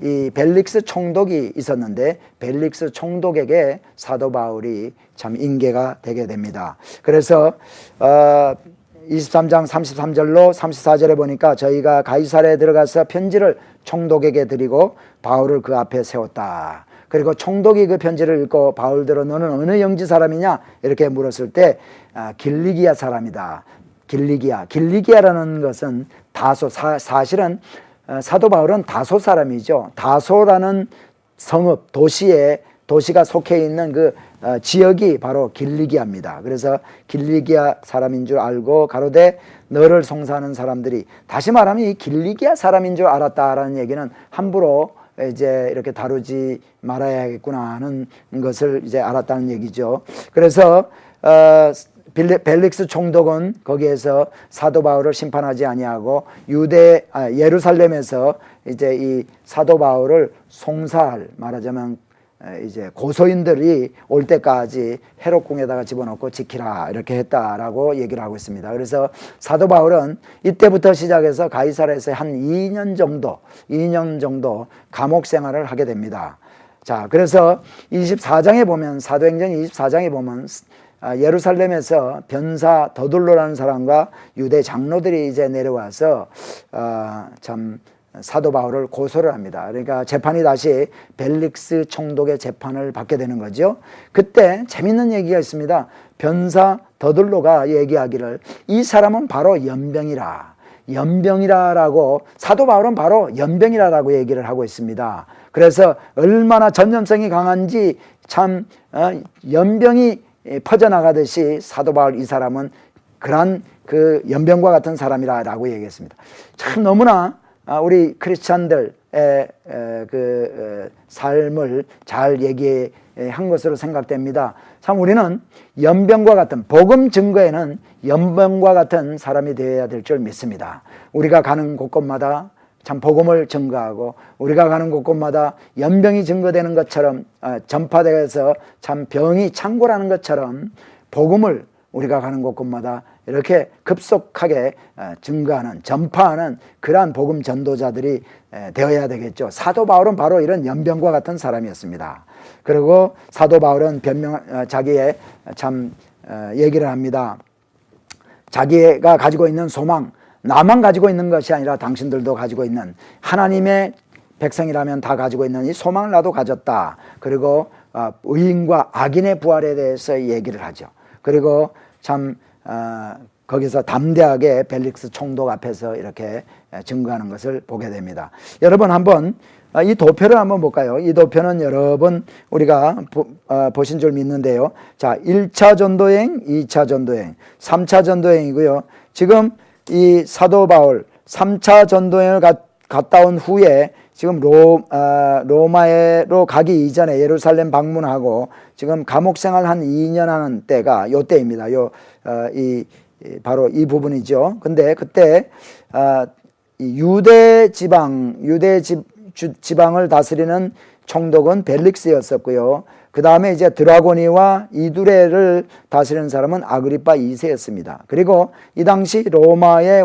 이 벨릭스 총독이 있었는데 벨릭스 총독에게 사도 바울이 참 인계가 되게 됩니다. 그래서 23장 33절로 34절에 보니까 저희가 가이사랴에 들어가서 편지를 총독에게 드리고 바울을 그 앞에 세웠다. 그리고 총독이 그 편지를 읽고 바울들어 너는 어느 영지 사람이냐 이렇게 물었을 때 길리기아 사람이다. 길리기아라는 것은 다소, 사실은 사도 바울은 다소 사람이죠. 다소라는 성읍, 도시가 속해 있는 그 지역이 바로 길리기아입니다. 그래서 길리기아 사람인 줄 알고 가로되 너를 송사하는 사람들이, 다시 말하면 이 길리기아 사람인 줄 알았다라는 얘기는 함부로 이제 이렇게 다루지 말아야겠구나 하는 것을 이제 알았다는 얘기죠. 그래서 벨릭스 총독은 거기에서 사도 바울을 심판하지 아니하고 예루살렘에서 이제 이 사도 바울을 송사할, 말하자면 이제 고소인들이 올 때까지 헤롯궁에다가 집어넣고 지키라 이렇게 했다라고 얘기를 하고 있습니다. 그래서 사도 바울은 이때부터 시작해서 가이사랴에서 한 2년 정도 감옥 생활을 하게 됩니다. 자, 그래서 24장에 보면, 사도행전 24장에 보면 예루살렘에서 변사 더둘로라는 사람과 유대 장로들이 이제 내려와서 참 사도 바울을 고소를 합니다. 그러니까 재판이 다시 벨릭스 총독의 재판을 받게 되는 거죠. 그때 재밌는 얘기가 있습니다. 변사 더둘로가 얘기하기를 이 사람은 바로 연병이라라고, 사도 바울은 바로 연병이라라고 얘기를 하고 있습니다. 그래서 얼마나 전염성이 강한지 참 연병이 퍼져나가듯이 사도 바울 이 사람은 그러한 그 연병과 같은 사람이라고 얘기했습니다. 참 너무나 우리 크리스찬들의 그 삶을 잘 얘기한 것으로 생각됩니다. 참 우리는 연병과 같은, 복음 증거에는 연병과 같은 사람이 되어야 될 줄 믿습니다. 우리가 가는 곳곳마다 참 복음을 증거하고, 우리가 가는 곳곳마다 연병이 증거되는 것처럼 전파되어서 참 병이 창궐하는 것처럼 복음을 우리가 가는 곳곳마다 이렇게 급속하게 증거하는, 전파하는 그러한 복음 전도자들이 되어야 되겠죠. 사도 바울은 바로 이런 연병과 같은 사람이었습니다. 그리고 사도 바울은 자기의 얘기를 합니다. 자기가 가지고 있는 소망, 나만 가지고 있는 것이 아니라 당신들도 가지고 있는, 하나님의 백성이라면 다 가지고 있는 이 소망을 나도 가졌다. 그리고 의인과 악인의 부활에 대해서 얘기를 하죠. 그리고 거기서 담대하게 벨릭스 총독 앞에서 이렇게 증거하는 것을 보게 됩니다. 여러분 한번 이 도표를 한번 볼까요? 이 도표는 여러분 우리가 보신 줄 믿는데요. 자, 1차 전도행, 2차 전도행, 3차 전도행이고요. 지금 이 사도 바울 3차 전도행을 갔다 온 후에 지금 로마로 가기 이전에 예루살렘 방문하고 지금 감옥 생활 한 2년 하는 때가 요 때입니다. 바로 이 부분이죠. 근데 그때 유대 지방을 다스리는 총독은 벨릭스였었고요. 그 다음에 이제 드라고니와 이두레를 다스리는 사람은 아그리파 2세였습니다. 그리고 이 당시 로마의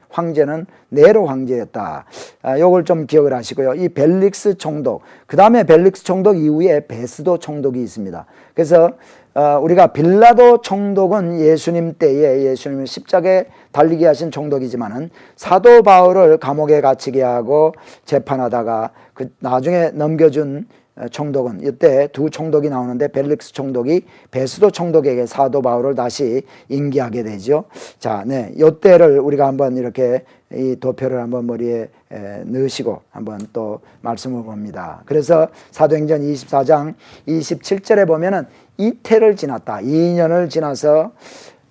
황제는 네로 황제였다. 요걸 좀 기억을 하시고요. 이 벨릭스 총독, 그 다음에 벨릭스 총독 이후에 베스도 총독이 있습니다. 그래서 우리가 빌라도 총독은 예수님 때에 예수님을 십자가에 달리게 하신 총독이지만은 사도 바울을 감옥에 갇히게 하고 재판하다가 나중에 넘겨준 총독은, 이때 두 총독이 나오는데 벨릭스 총독이 베스도 총독에게 사도 바울을 다시 인계하게 되죠. 자, 이때를 우리가 한번 이렇게 이 도표를 한번 머리에 넣으시고 한번 또 말씀을 봅니다. 그래서 사도행전 24장 27절에 보면은 이태를 지났다. 2년을 지나서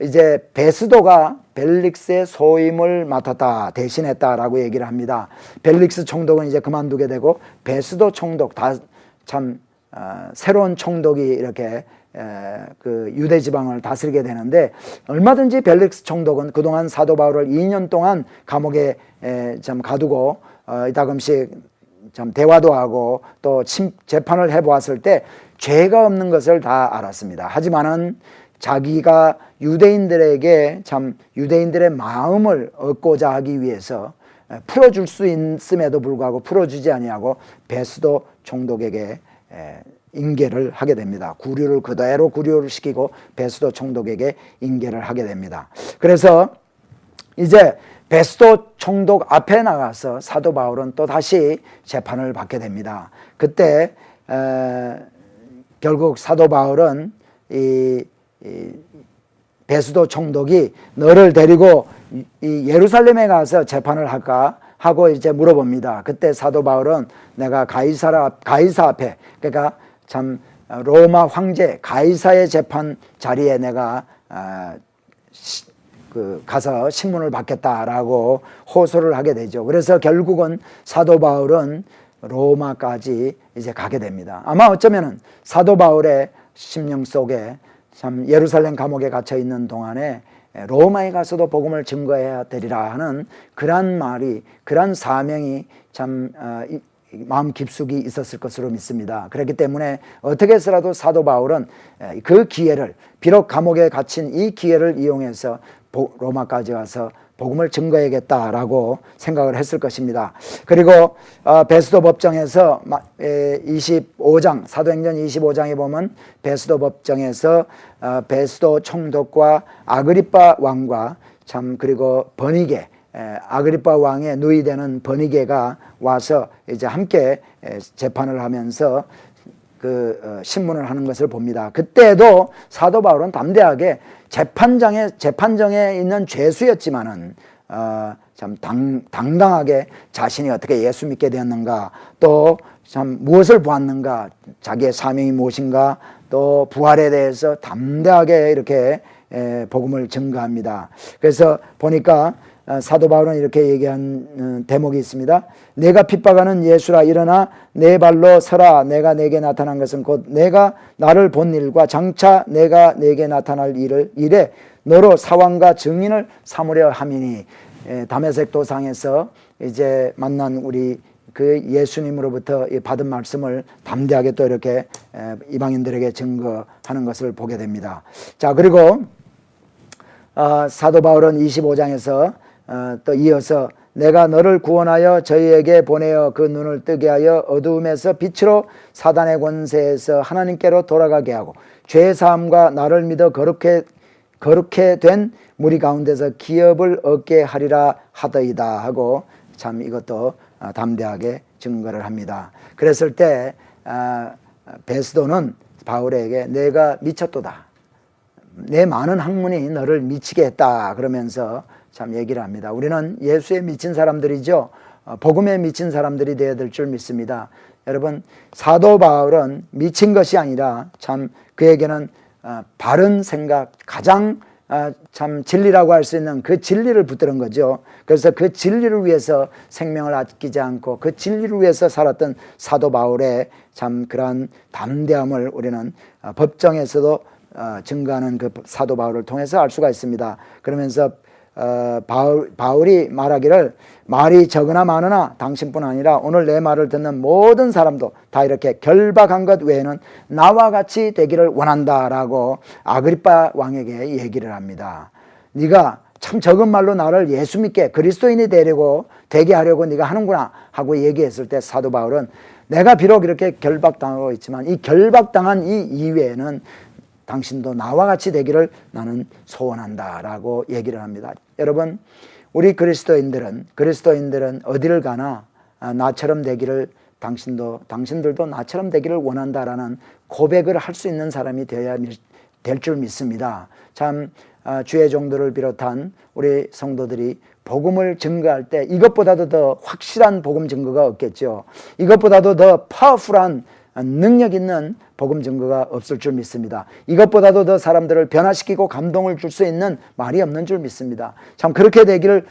이제 베스도가 벨릭스의 소임을 맡았다, 대신했다라고 얘기를 합니다. 벨릭스 총독은 이제 그만두게 되고 베스도 총독, 새로운 총독이 이렇게 그 유대 지방을 다스리게 되는데, 얼마든지 벨릭스 총독은 그동안 사도 바울을 2년 동안 감옥에 가두고 이따금씩 대화도 하고 또 재판을 해보았을 때 죄가 없는 것을 다 알았습니다. 하지만은 자기가 유대인들에게 유대인들의 마음을 얻고자 하기 위해서 풀어줄 수 있음에도 불구하고 풀어주지 아니하고 베스도 총독에게 인계를 하게 됩니다. 그대로 구류를 시키고 베스도 총독에게 인계를 하게 됩니다. 그래서 이제 베스도 총독 앞에 나가서 사도 바울은 또 다시 재판을 받게 됩니다. 그때 결국 사도 바울은 이 베스도 총독이 너를 데리고 이 예루살렘에 가서 재판을 할까 하고 이제 물어봅니다. 그때 사도 바울은 내가 가이사 앞에, 그러니까 로마 황제 가이사의 재판 자리에 내가 가서 신문을 받겠다라고 호소를 하게 되죠. 그래서 결국은 사도 바울은 로마까지 이제 가게 됩니다. 아마 어쩌면은 사도 바울의 심령 속에 예루살렘 감옥에 갇혀 있는 동안에 로마에 가서도 복음을 증거해야 되리라 하는 그런 말이, 그런 사명이 마음 깊숙이 있었을 것으로 믿습니다. 그렇기 때문에 어떻게 해서라도 사도 바울은 그 기회를, 비록 감옥에 갇힌 이 기회를 이용해서 로마까지 가서 복음을 증거해야겠다라고 생각을 했을 것입니다. 그리고 베스도 법정에서 25장, 사도행전 25장에 보면 베스도 법정에서 베스도 총독과 아그리파 왕과 그리고 버니게, 아그리파 왕의 누이되는 버니게가 와서 이제 함께 재판을 하면서 신문을 하는 것을 봅니다. 그때도 사도 바울은 담대하게 재판정에 있는 죄수였지만은 참 당당하게 자신이 어떻게 예수 믿게 되었는가, 또 참 무엇을 보았는가, 자기의 사명이 무엇인가, 또 부활에 대해서 담대하게 이렇게 복음을 증거합니다. 그래서 보니까 사도 바울은 이렇게 얘기한 대목이 있습니다. 내가 핍박하는 예수라, 일어나 내 발로 서라. 내가 내게 나타난 것은 곧 내가 나를 본 일과 장차 내가 내게 나타날 일에 너로 사왕과 증인을 삼으려 함이니. 다메섹 도상에서 이제 만난 우리 그 예수님으로부터 받은 말씀을 담대하게 또 이렇게 이방인들에게 증거하는 것을 보게 됩니다. 자, 그리고 사도 바울은 25장에서 또 이어서 내가 너를 구원하여 저희에게 보내어 그 눈을 뜨게 하여 어두움에서 빛으로 사단의 권세에서 하나님께로 돌아가게 하고 죄 사함과 나를 믿어 거룩해 된 무리 가운데서 기업을 얻게 하리라 하더이다 하고 참 이것도 담대하게 증거를 합니다. 그랬을 때 베스도는 바울에게 내가 미쳤도다. 내 많은 학문이 너를 미치게 했다 그러면서 참 얘기를 합니다. 우리는 예수에 미친 사람들이죠. 복음에 미친 사람들이 되어야 될 줄 믿습니다. 여러분, 사도 바울은 미친 것이 아니라 참 그에게는 바른 생각, 가장 참 진리라고 할 수 있는 그 진리를 붙드는 거죠. 그래서 그 진리를 위해서 생명을 아끼지 않고 그 진리를 위해서 살았던 사도 바울의 참 그러한 담대함을 우리는 법정에서도 증거하는 그 사도 바울을 통해서 알 수가 있습니다. 그러면서 바울이 말하기를 말이 적으나 많으나 당신뿐 아니라 오늘 내 말을 듣는 모든 사람도 다 이렇게 결박한 것 외에는 나와 같이 되기를 원한다라고 아그리빠 왕에게 얘기를 합니다. 네가 참 적은 말로 나를 예수 믿게 그리스도인이 되게 하려고 네가 하는구나 하고 얘기했을 때 사도 바울은 내가 비록 이렇게 결박당하고 있지만 이 결박당한 이 이외에는 당신도 나와 같이 되기를 나는 소원한다라고 얘기를 합니다. 여러분, 우리 그리스도인들은 어디를 가나 나처럼 되기를 당신들도 나처럼 되기를 원한다라는 고백을 할 수 있는 사람이 되어야 될 줄 믿습니다. 참 주의 종들을 비롯한 우리 성도들이 복음을 증거할 때 이것보다도 더 확실한 복음 증거가 없겠죠. 이것보다도 더 파워풀한 능력 있는 복음 증거가 없을 줄 믿습니다. 이것보다도 더 사람들을 변화시키고 감동을 줄 수 있는 말이 없는 줄 믿습니다. 참 그렇게 되기를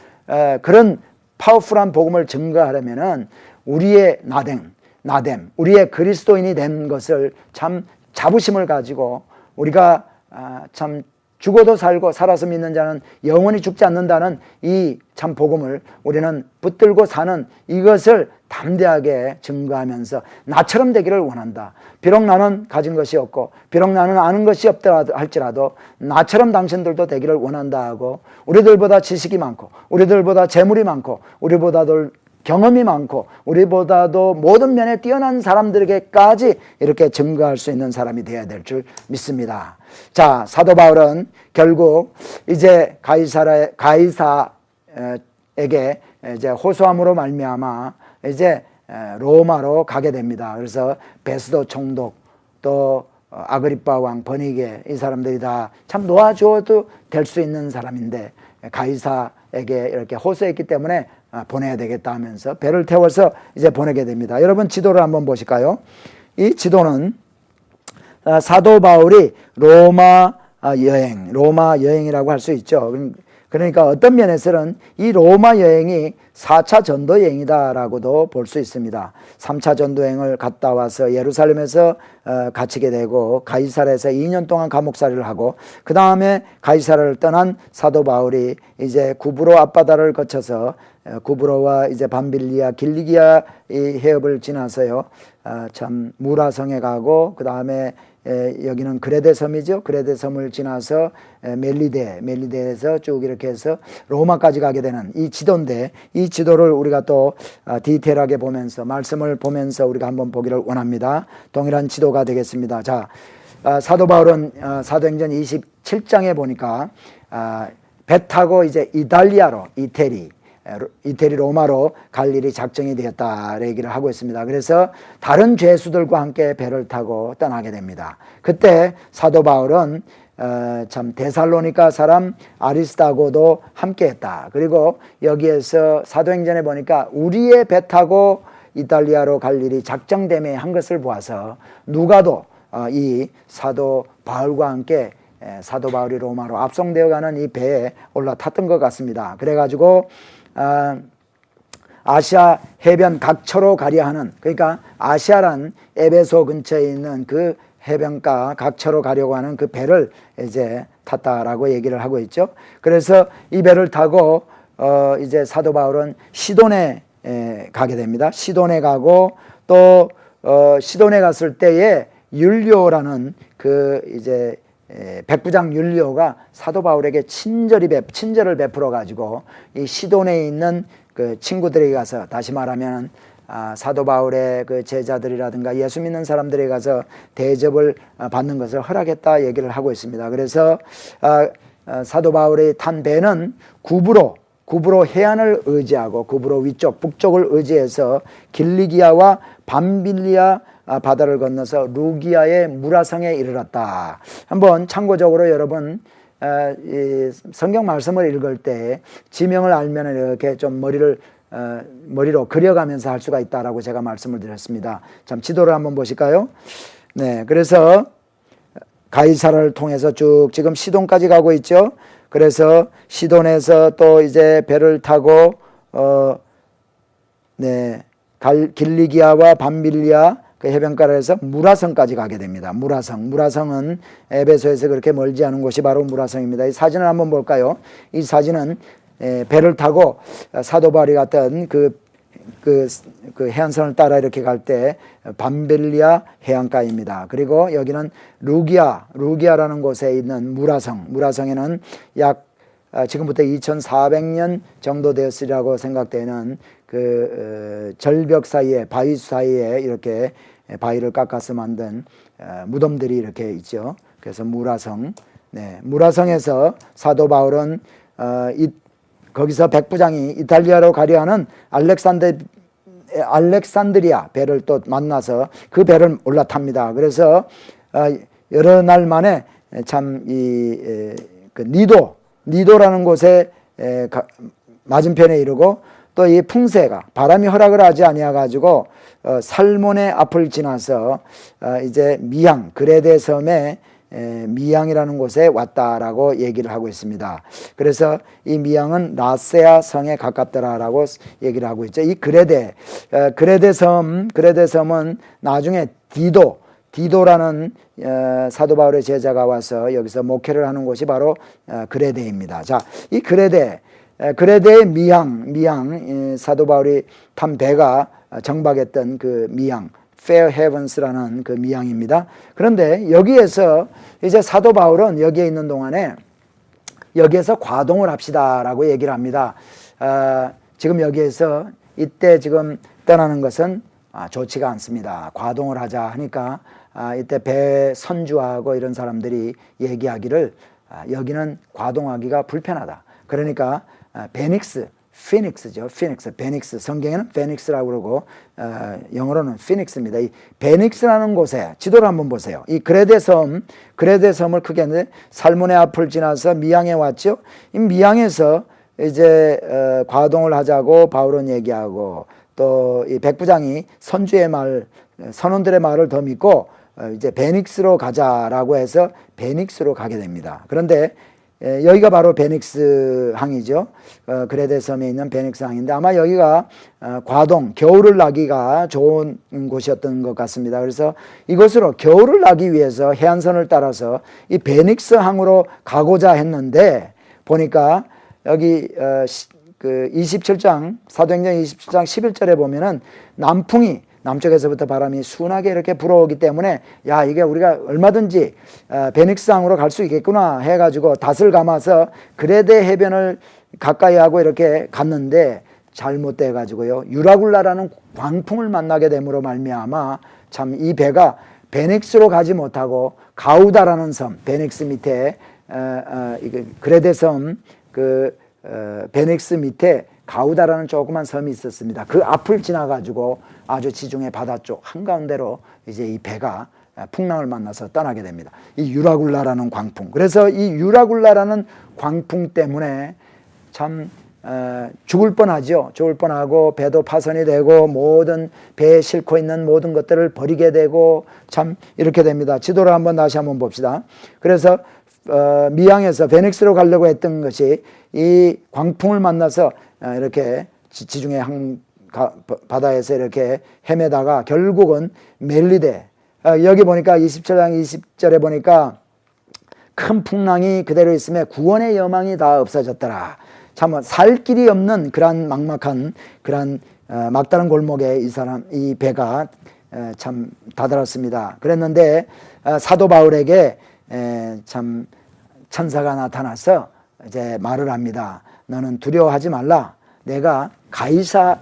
그런 파워풀한 복음을 증거하려면은 우리의 나됨, 우리의 그리스도인이 된 것을 참 자부심을 가지고 우리가 참 죽어도 살고 살아서 믿는 자는 영원히 죽지 않는다는 이 참 복음을 우리는 붙들고 사는 이것을 담대하게 증거하면서 나처럼 되기를 원한다. 비록 나는 가진 것이 없고 비록 나는 아는 것이 없다 할지라도 나처럼 당신들도 되기를 원한다 하고 우리들보다 지식이 많고 우리들보다 재물이 많고 우리보다도 경험이 많고 우리보다도 모든 면에 뛰어난 사람들에게까지 이렇게 증거할 수 있는 사람이 되어야 될 줄 믿습니다. 자, 사도 바울은 결국 이제 가이사에게 이제 호소함으로 말미암아 이제 로마로 가게 됩니다. 그래서 베스도 총독 또 아그리빠 왕 버니게 이 사람들이 다 참 놓아주어도 될 수 있는 사람인데 가이사에게 이렇게 호소했기 때문에 보내야 되겠다 하면서 배를 태워서 이제 보내게 됩니다. 여러분 지도를 한번 보실까요? 이 지도는 사도 바울이 로마 여행이라고 할 수 있죠. 그러니까 어떤 면에서는 이 로마 여행이 4차 전도 여행이다라고도 볼 수 있습니다. 3차 전도 여행을 갔다 와서 예루살렘에서 갇히게 되고 가이사랴에서 2년 동안 감옥살이를 하고 그 다음에 가이사랴를 떠난 사도 바울이 이제 구브로 앞바다를 거쳐서 구브로와 이제 밤빌리아 길리기아 이 해협을 지나서요 참 무라성에 가고 그 다음에 여기는 그레데 섬이죠. 그레데 섬을 지나서 멜리데에서 쭉 이렇게 해서 로마까지 가게 되는 이 지도인데 이 지도를 우리가 또 디테일하게 보면서 말씀을 보면서 우리가 한번 보기를 원합니다. 동일한 지도가 되겠습니다. 자, 사도 바울은 사도행전 27장에 보니까 배 타고 이제 이탈리아로 이태리 로마로 갈 일이 작정이 되었다 얘기를 하고 있습니다. 그래서 다른 죄수들과 함께 배를 타고 떠나게 됩니다. 그때 사도 바울은 참 데살로니가 사람 아리스다고도 함께 했다. 그리고 여기에서 사도행전에 보니까 우리의 배 타고 이탈리아로 갈 일이 작정됨에 한 것을 보아서 누가도 이 사도 바울과 함께 사도 바울이 로마로 압송되어 가는 이 배에 올라탔던 것 같습니다. 그래가지고 아시아 해변 각처로 가려 하는, 그러니까 아시아란 에베소 근처에 있는 그 해변가 각처로 가려고 하는 그 배를 이제 탔다라고 얘기를 하고 있죠. 그래서 이 배를 타고 이제 사도 바울은 시돈에 가게 됩니다. 시돈에 가고 또 시돈에 갔을 때에 율리오라는 그 이제 백부장 율리오가 사도 바울에게 친절을 베풀어 가지고 이 시돈에 있는 그 친구들에게 가서, 다시 말하면 사도 바울의 그 제자들이라든가 예수 믿는 사람들에게 가서 대접을 받는 것을 허락했다 얘기를 하고 있습니다. 그래서 사도 바울이 탄 배는 구브로 해안을 의지하고 구브로 위쪽 북쪽을 의지해서 길리기아와 밤빌리아 바다를 건너서 루기아의 무라성에 이르렀다. 한번 참고적으로 여러분 이 성경 말씀을 읽을 때 지명을 알면 이렇게 좀 머리로 그려가면서 할 수가 있다라고 제가 말씀을 드렸습니다. 참 지도를 한번 보실까요? 네, 그래서 가이사라를 통해서 쭉 지금 시돈까지 가고 있죠. 그래서 시돈에서 또 이제 배를 타고 길리기아와 밤빌리아 그 해변가에서 무라성까지 가게 됩니다. 무라성은 에베소에서 그렇게 멀지 않은 곳이 바로 무라성입니다. 이 사진을 한번 볼까요? 이 사진은 배를 타고 사도 바울이 갔던 그 해안선을 따라 이렇게 갈 때 밤빌리아 해안가입니다. 그리고 여기는 루기아라는 곳에 있는 무라성에는 약 지금부터 2400년 정도 되었으리라고 생각되는 그 절벽 사이에, 바위 사이에 이렇게 바위를 깎아서 만든 무덤들이 이렇게 있죠. 그래서 무라성에서 사도 바울은 거기서 백부장이 이탈리아로 가려 하는 알렉산드리아 배를 또 만나서 그 배를 올라탑니다. 그래서 여러 날 만에 참 그 니도라는 곳에 맞은편에 이르고, 또 이 풍세가 바람이 허락을 하지 아니하 가지고 살몬의 앞을 지나서 이제 그레데 섬의 미양이라는 곳에 왔다라고 얘기를 하고 있습니다. 그래서 이 미양은 라세아 성에 가깝더라라고 얘기를 하고 있죠. 이 그레데 섬은 나중에 디도라는 사도 바울의 제자가 와서 여기서 목회를 하는 곳이 바로 그레데입니다. 자, 이 그레데의 미양, 사도 바울이 탄 배가 정박했던 그 미양, Fair Heavens라는 그 미양입니다. 그런데 여기에서 이제 사도 바울은 여기에 있는 동안에 여기에서 과동을 합시다라고 얘기를 합니다. 지금 여기에서 이때 지금 떠나는 것은 좋지가 않습니다. 과동을 하자 하니까 이때 배 선주하고 이런 사람들이 얘기하기를 여기는 과동하기가 불편하다. 그러니까 베닉스, 성경에는 베닉스라고 그러고 영어로는 피닉스입니다. 이 베닉스라는 곳에 지도를 한번 보세요. 이 그레데 섬을 크게 했는데 살몬의 앞을 지나서 미양에 왔죠. 이 미양에서 이제 과동을 하자고 바울은 얘기하고, 또 이 백부장이 선원들의 말을 더 믿고 이제 베닉스로 가자라고 해서 베닉스로 가게 됩니다. 그런데 여기가 바로 베닉스 항이죠. 그레데 섬에 있는 베닉스 항인데 아마 여기가 겨울을 나기가 좋은 곳이었던 것 같습니다. 그래서 이곳으로 겨울을 나기 위해서 해안선을 따라서 이 베닉스 항으로 가고자 했는데, 보니까 여기 그 27장 사도행전 27장 11절에 보면은 남쪽에서부터 바람이 순하게 이렇게 불어오기 때문에 이게 우리가 얼마든지 베닉스항으로 갈 수 있겠구나 해가지고 닷을 감아서 그레데 해변을 가까이 하고 이렇게 갔는데 잘못돼 가지고요, 유라굴라라는 광풍을 만나게 됨으로 말미암아 참 이 배가 베닉스로 가지 못하고 가우다라는 섬, 베닉스 밑에 그레데 섬 베닉스 밑에 가우다라는 조그만 섬이 있었습니다. 그 앞을 지나가지고 아주 지중해 바다 쪽 한가운데로 이제 이 배가 풍랑을 만나서 떠나게 됩니다. 이 유라굴라라는 광풍. 그래서 이 유라굴라라는 광풍 때문에 참 죽을 뻔하죠. 죽을 뻔하고 배도 파손이 되고 모든 배에 싣고 있는 모든 것들을 버리게 되고 참 이렇게 됩니다. 지도를 다시 한번 봅시다. 그래서 미양에서 베닉스로 가려고 했던 것이 이 광풍을 만나서 이렇게 지중해 바다에서 이렇게 헤매다가 결국은 멜리데, 여기 보니까 27장 20절에 보니까 큰 풍랑이 그대로 있음에 구원의 여망이 다 없어졌더라. 참 살 길이 없는 그런 막막한 그런 막다른 골목에 이 배가 참 다다랐습니다. 그랬는데 사도 바울에게 참 천사가 나타나서 이제 말을 합니다. 너는 두려워하지 말라. 내가 가이사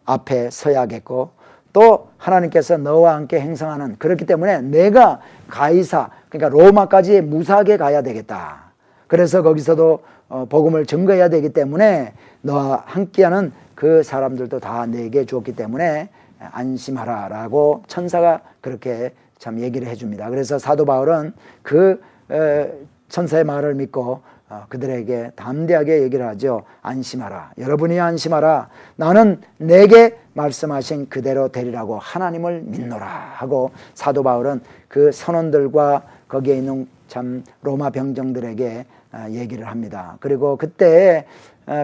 앞에 서야겠고 또 하나님께서 너와 함께 행성하는, 그렇기 때문에 내가 가이사, 그러니까 로마까지 무사하게 가야 되겠다. 그래서 거기서도 복음을 증거해야 되기 때문에 너와 함께하는 그 사람들도 다 내게 주었기 때문에 안심하라 라고 천사가 그렇게 참 얘기를 해줍니다. 그래서 사도 바울은 그 천사의 말을 믿고 그들에게 담대하게 얘기를 하죠. 안심하라. 여러분이 안심하라. 나는 내게 말씀하신 그대로 되리라고 하나님을 믿노라 하고 사도 바울은 그 선원들과 거기에 있는 참 로마 병정들에게 얘기를 합니다. 그리고 그때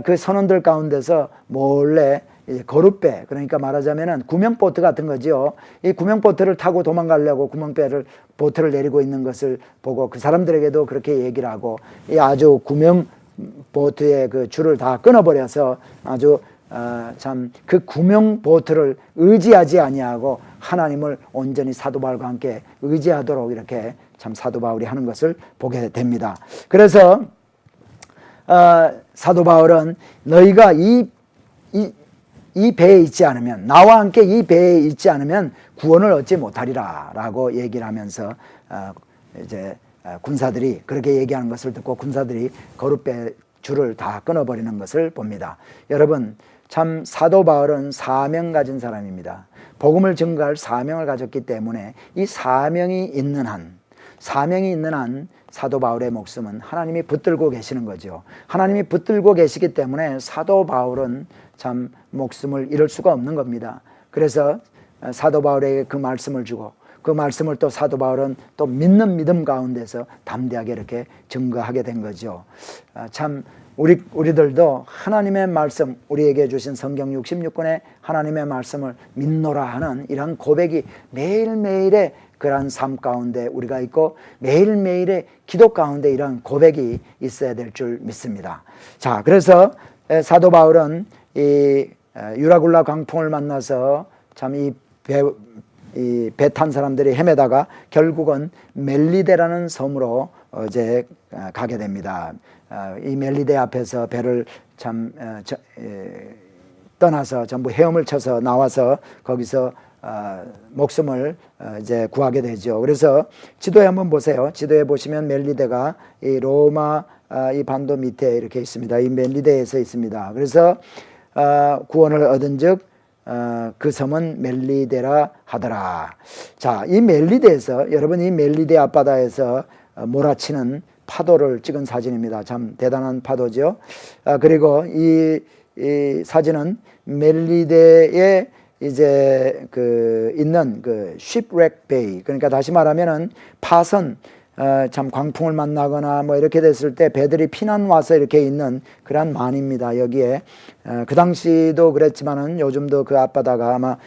그 선원들 가운데서 몰래 거룻배, 그러니까 말하자면은 구명보트 같은 거죠. 이 구명보트를 타고 도망가려고 보트를 내리고 있는 것을 보고 그 사람들에게도 그렇게 얘기를 하고, 이 아주 구명보트의 그 줄을 다 끊어버려서 아주 참 그 구명보트를 의지하지 아니하고 하나님을 온전히 사도 바울과 함께 의지하도록 이렇게 참 사도 바울이 하는 것을 보게 됩니다. 그래서 사도 바울은 너희가 이 배에 있지 않으면, 나와 함께 이 배에 있지 않으면 구원을 얻지 못하리라 라고 얘기를 하면서 이제 군사들이 그렇게 얘기하는 것을 듣고 군사들이 거룻배 줄을 다 끊어버리는 것을 봅니다. 여러분, 참 사도 바울은 사명 가진 사람입니다. 복음을 증거할 사명을 가졌기 때문에 이 사명이 있는 한 사도 바울의 목숨은 하나님이 붙들고 계시는 거죠. 하나님이 붙들고 계시기 때문에 사도 바울은 참 목숨을 잃을 수가 없는 겁니다. 그래서 사도 바울에게 그 말씀을 주고 그 말씀을 또 사도 바울은 또 믿는 믿음 가운데서 담대하게 이렇게 증거하게 된 거죠. 참 우리들도 하나님의 말씀, 우리에게 주신 성경 66권의 하나님의 말씀을 믿노라 하는 이런 고백이 매일매일의 그러한 삶 가운데 우리가 있고 매일매일의 기도 가운데 이런 고백이 있어야 될 줄 믿습니다. 자, 그래서 사도 바울은 이 유라굴라 광풍을 만나서 참 이 배 탄 사람들이 헤매다가 결국은 멜리데라는 섬으로 이제 가게 됩니다. 이 멜리데 앞에서 배를 참 떠나서 전부 헤엄을 쳐서 나와서 거기서 목숨을 이제 구하게 되죠. 그래서 지도에 한번 보세요. 지도에 보시면 멜리데가 이 로마 이 반도 밑에 이렇게 있습니다. 이 멜리데에서 있습니다. 그래서 구원을 얻은즉 그 섬은 멜리데라 하더라. 자, 이 멜리데에서, 여러분, 이 멜리데 앞바다에서 몰아치는 파도를 찍은 사진입니다. 참 대단한 파도죠. 그리고 이 사진은 멜리데에 이제 있는 shipwreck bay, 그러니까 다시 말하면은 파선, 참 광풍을 만나거나 뭐 이렇게 됐을 때 배들이 피난 와서 이렇게 있는 그러한 만입니다. 여기에 그 당시도 그랬지만은 요즘도 그 앞바다가 아마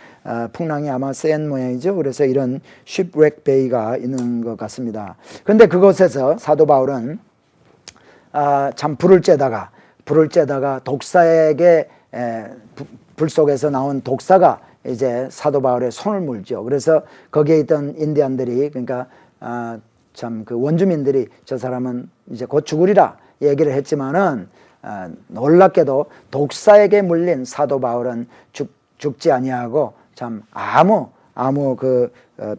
풍랑이 아마 센 모양이죠. 그래서 이런 shipwreck bay가 있는 것 같습니다. 그런데 그곳에서 사도 바울은 참 불을 쬐다가 독사에게 불 속에서 나온 독사가 이제 사도 바울의 손을 물죠. 그래서 거기에 있던 인디안들이, 그러니까 참 그 원주민들이 저 사람은 이제 곧 죽으리라 얘기를 했지만은 놀랍게도 독사에게 물린 사도 바울은 죽지 아니하고 참 아무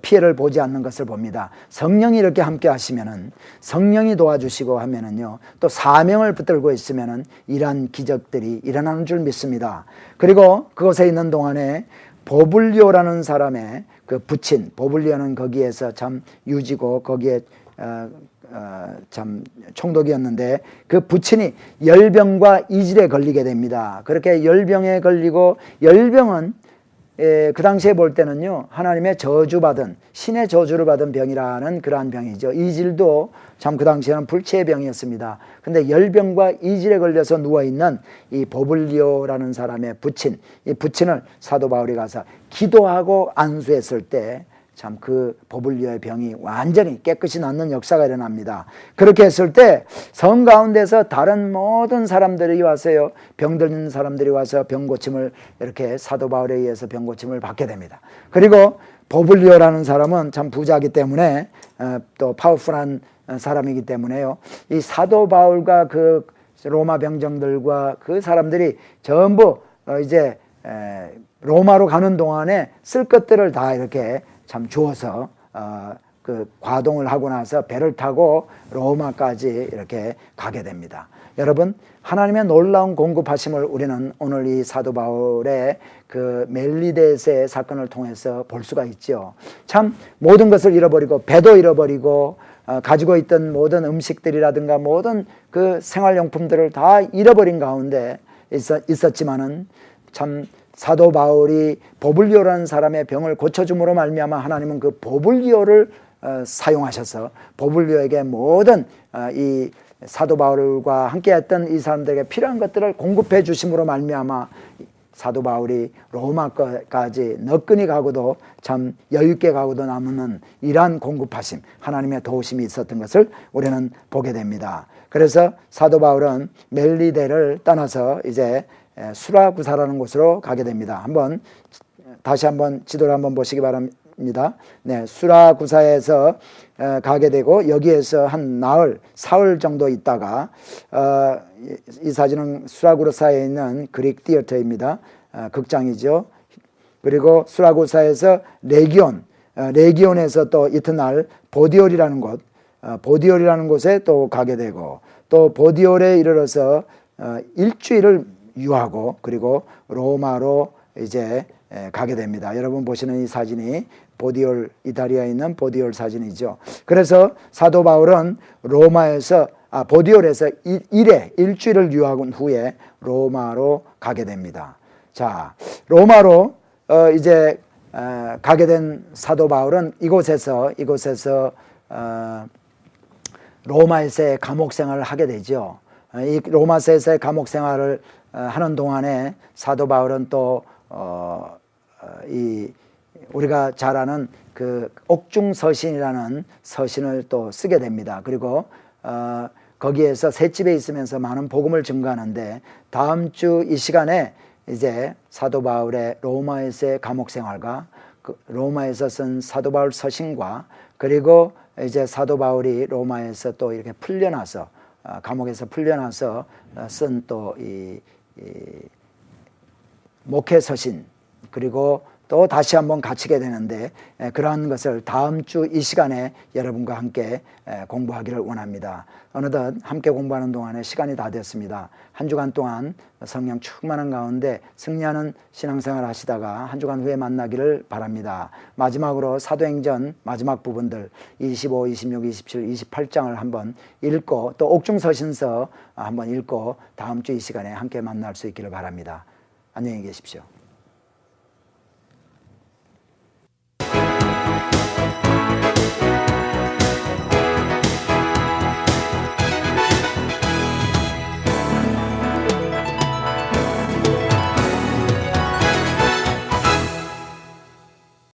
피해를 보지 않는 것을 봅니다. 성령이 이렇게 함께 하시면은, 성령이 도와주시고 하면은요, 또 사명을 붙들고 있으면은 이러한 기적들이 일어나는 줄 믿습니다. 그리고 그곳에 있는 동안에 보블리오라는 사람의 그 부친, 보블리오는 거기에서 참 유지고 거기에 참 총독이었는데 그 부친이 열병과 이질에 걸리게 됩니다. 그렇게 열병에 걸리고, 열병은 그 당시에 볼 때는요, 하나님의 저주받은, 신의 저주를 받은 병이라는 그러한 병이죠. 이질도 참 그 당시에는 불치의 병이었습니다. 근데 열병과 이질에 걸려서 누워있는 이 보블리오라는 사람의 부친, 이 부친을 사도 바울이 가서 기도하고 안수했을 때 참 그 보블리오의 병이 완전히 깨끗이 낫는 역사가 일어납니다. 그렇게 했을 때 성 가운데서 다른 모든 사람들이 와서요, 병든 사람들이 와서 병고침을, 이렇게 사도 바울에 의해서 병고침을 받게 됩니다. 그리고 보블리오라는 사람은 참 부자이기 때문에 또 파워풀한 사람이기 때문에요. 이 사도 바울과 그 로마 병정들과 그 사람들이 전부 이제 로마로 가는 동안에 쓸 것들을 다 이렇게 참 주어서 그 과동을 하고 나서 배를 타고 로마까지 이렇게 가게 됩니다. 여러분, 하나님의 놀라운 공급하심을 우리는 오늘 이 사도 바울의 그 멜리데스의 사건을 통해서 볼 수가 있죠. 참 모든 것을 잃어버리고 배도 잃어버리고 가지고 있던 모든 음식들이라든가 모든 그 생활용품들을 다 잃어버린 가운데 있었지만은 참 사도 바울이 보블리오라는 사람의 병을 고쳐줌으로 말미암아 하나님은 그 보블리오를 사용하셔서 보블리오에게 모든 이 사도 바울과 함께했던 이 사람들에게 필요한 것들을 공급해 주심으로 말미암아 사도 바울이 로마까지 너끈히 가고도 참 여유있게 가고도 남는 이러한 공급하심, 하나님의 도우심이 있었던 것을 우리는 보게 됩니다. 그래서 사도 바울은 멜리데를 떠나서 이제 수라구사라는 곳으로 가게 됩니다. 다시 한번 지도를 한번 보시기 바랍니다. 네, 수라구사에서 가게 되고 여기에서 한 나흘, 사흘 정도 있다가 이 사진은 수라구사에 있는 그릭 티어터입니다. 극장이죠. 그리고 수라구사에서 레기온에서 또 이튿날 보디올이라는 곳에 또 가게 되고 또 보디올에 이르러서 일주일을 유하고 그리고 로마로 이제 가게 됩니다. 여러분 보시는 이 사진이 보디올, 이탈리아에 있는 보디올 사진이죠. 그래서 사도 바울은 보디올에서 일주일을 유학한 후에 로마로 가게 됩니다. 자, 로마로 이제 가게 된 사도 바울은 이곳에서 로마에서의 감옥 생활을 하게 되죠. 이 로마에서의 감옥 생활을 하는 동안에 사도 바울은 또 우리가 잘 아는 그 옥중서신이라는 서신을 또 쓰게 됩니다. 그리고 거기에서 셋집에 있으면서 많은 복음을 증거하는데 다음 주 이 시간에 이제 사도 바울의 로마에서의 감옥 생활과 로마에서 쓴 사도 바울 서신과 그리고 이제 사도 바울이 로마에서 또 이렇게 풀려나서 감옥에서 풀려나서 쓴 또 이 목회 서신 그리고 또 다시 한번 갇히게 되는데 그러한 것을 다음 주 이 시간에 여러분과 함께 공부하기를 원합니다. 어느덧 함께 공부하는 동안에 시간이 다 됐습니다. 한 주간 동안 성령 충만한 가운데 승리하는 신앙생활 하시다가 한 주간 후에 만나기를 바랍니다. 마지막으로 사도행전 마지막 부분들 25, 26, 27, 28장을 한번 읽고 또 옥중서신서 한번 읽고 다음 주 이 시간에 함께 만날 수 있기를 바랍니다. 안녕히 계십시오.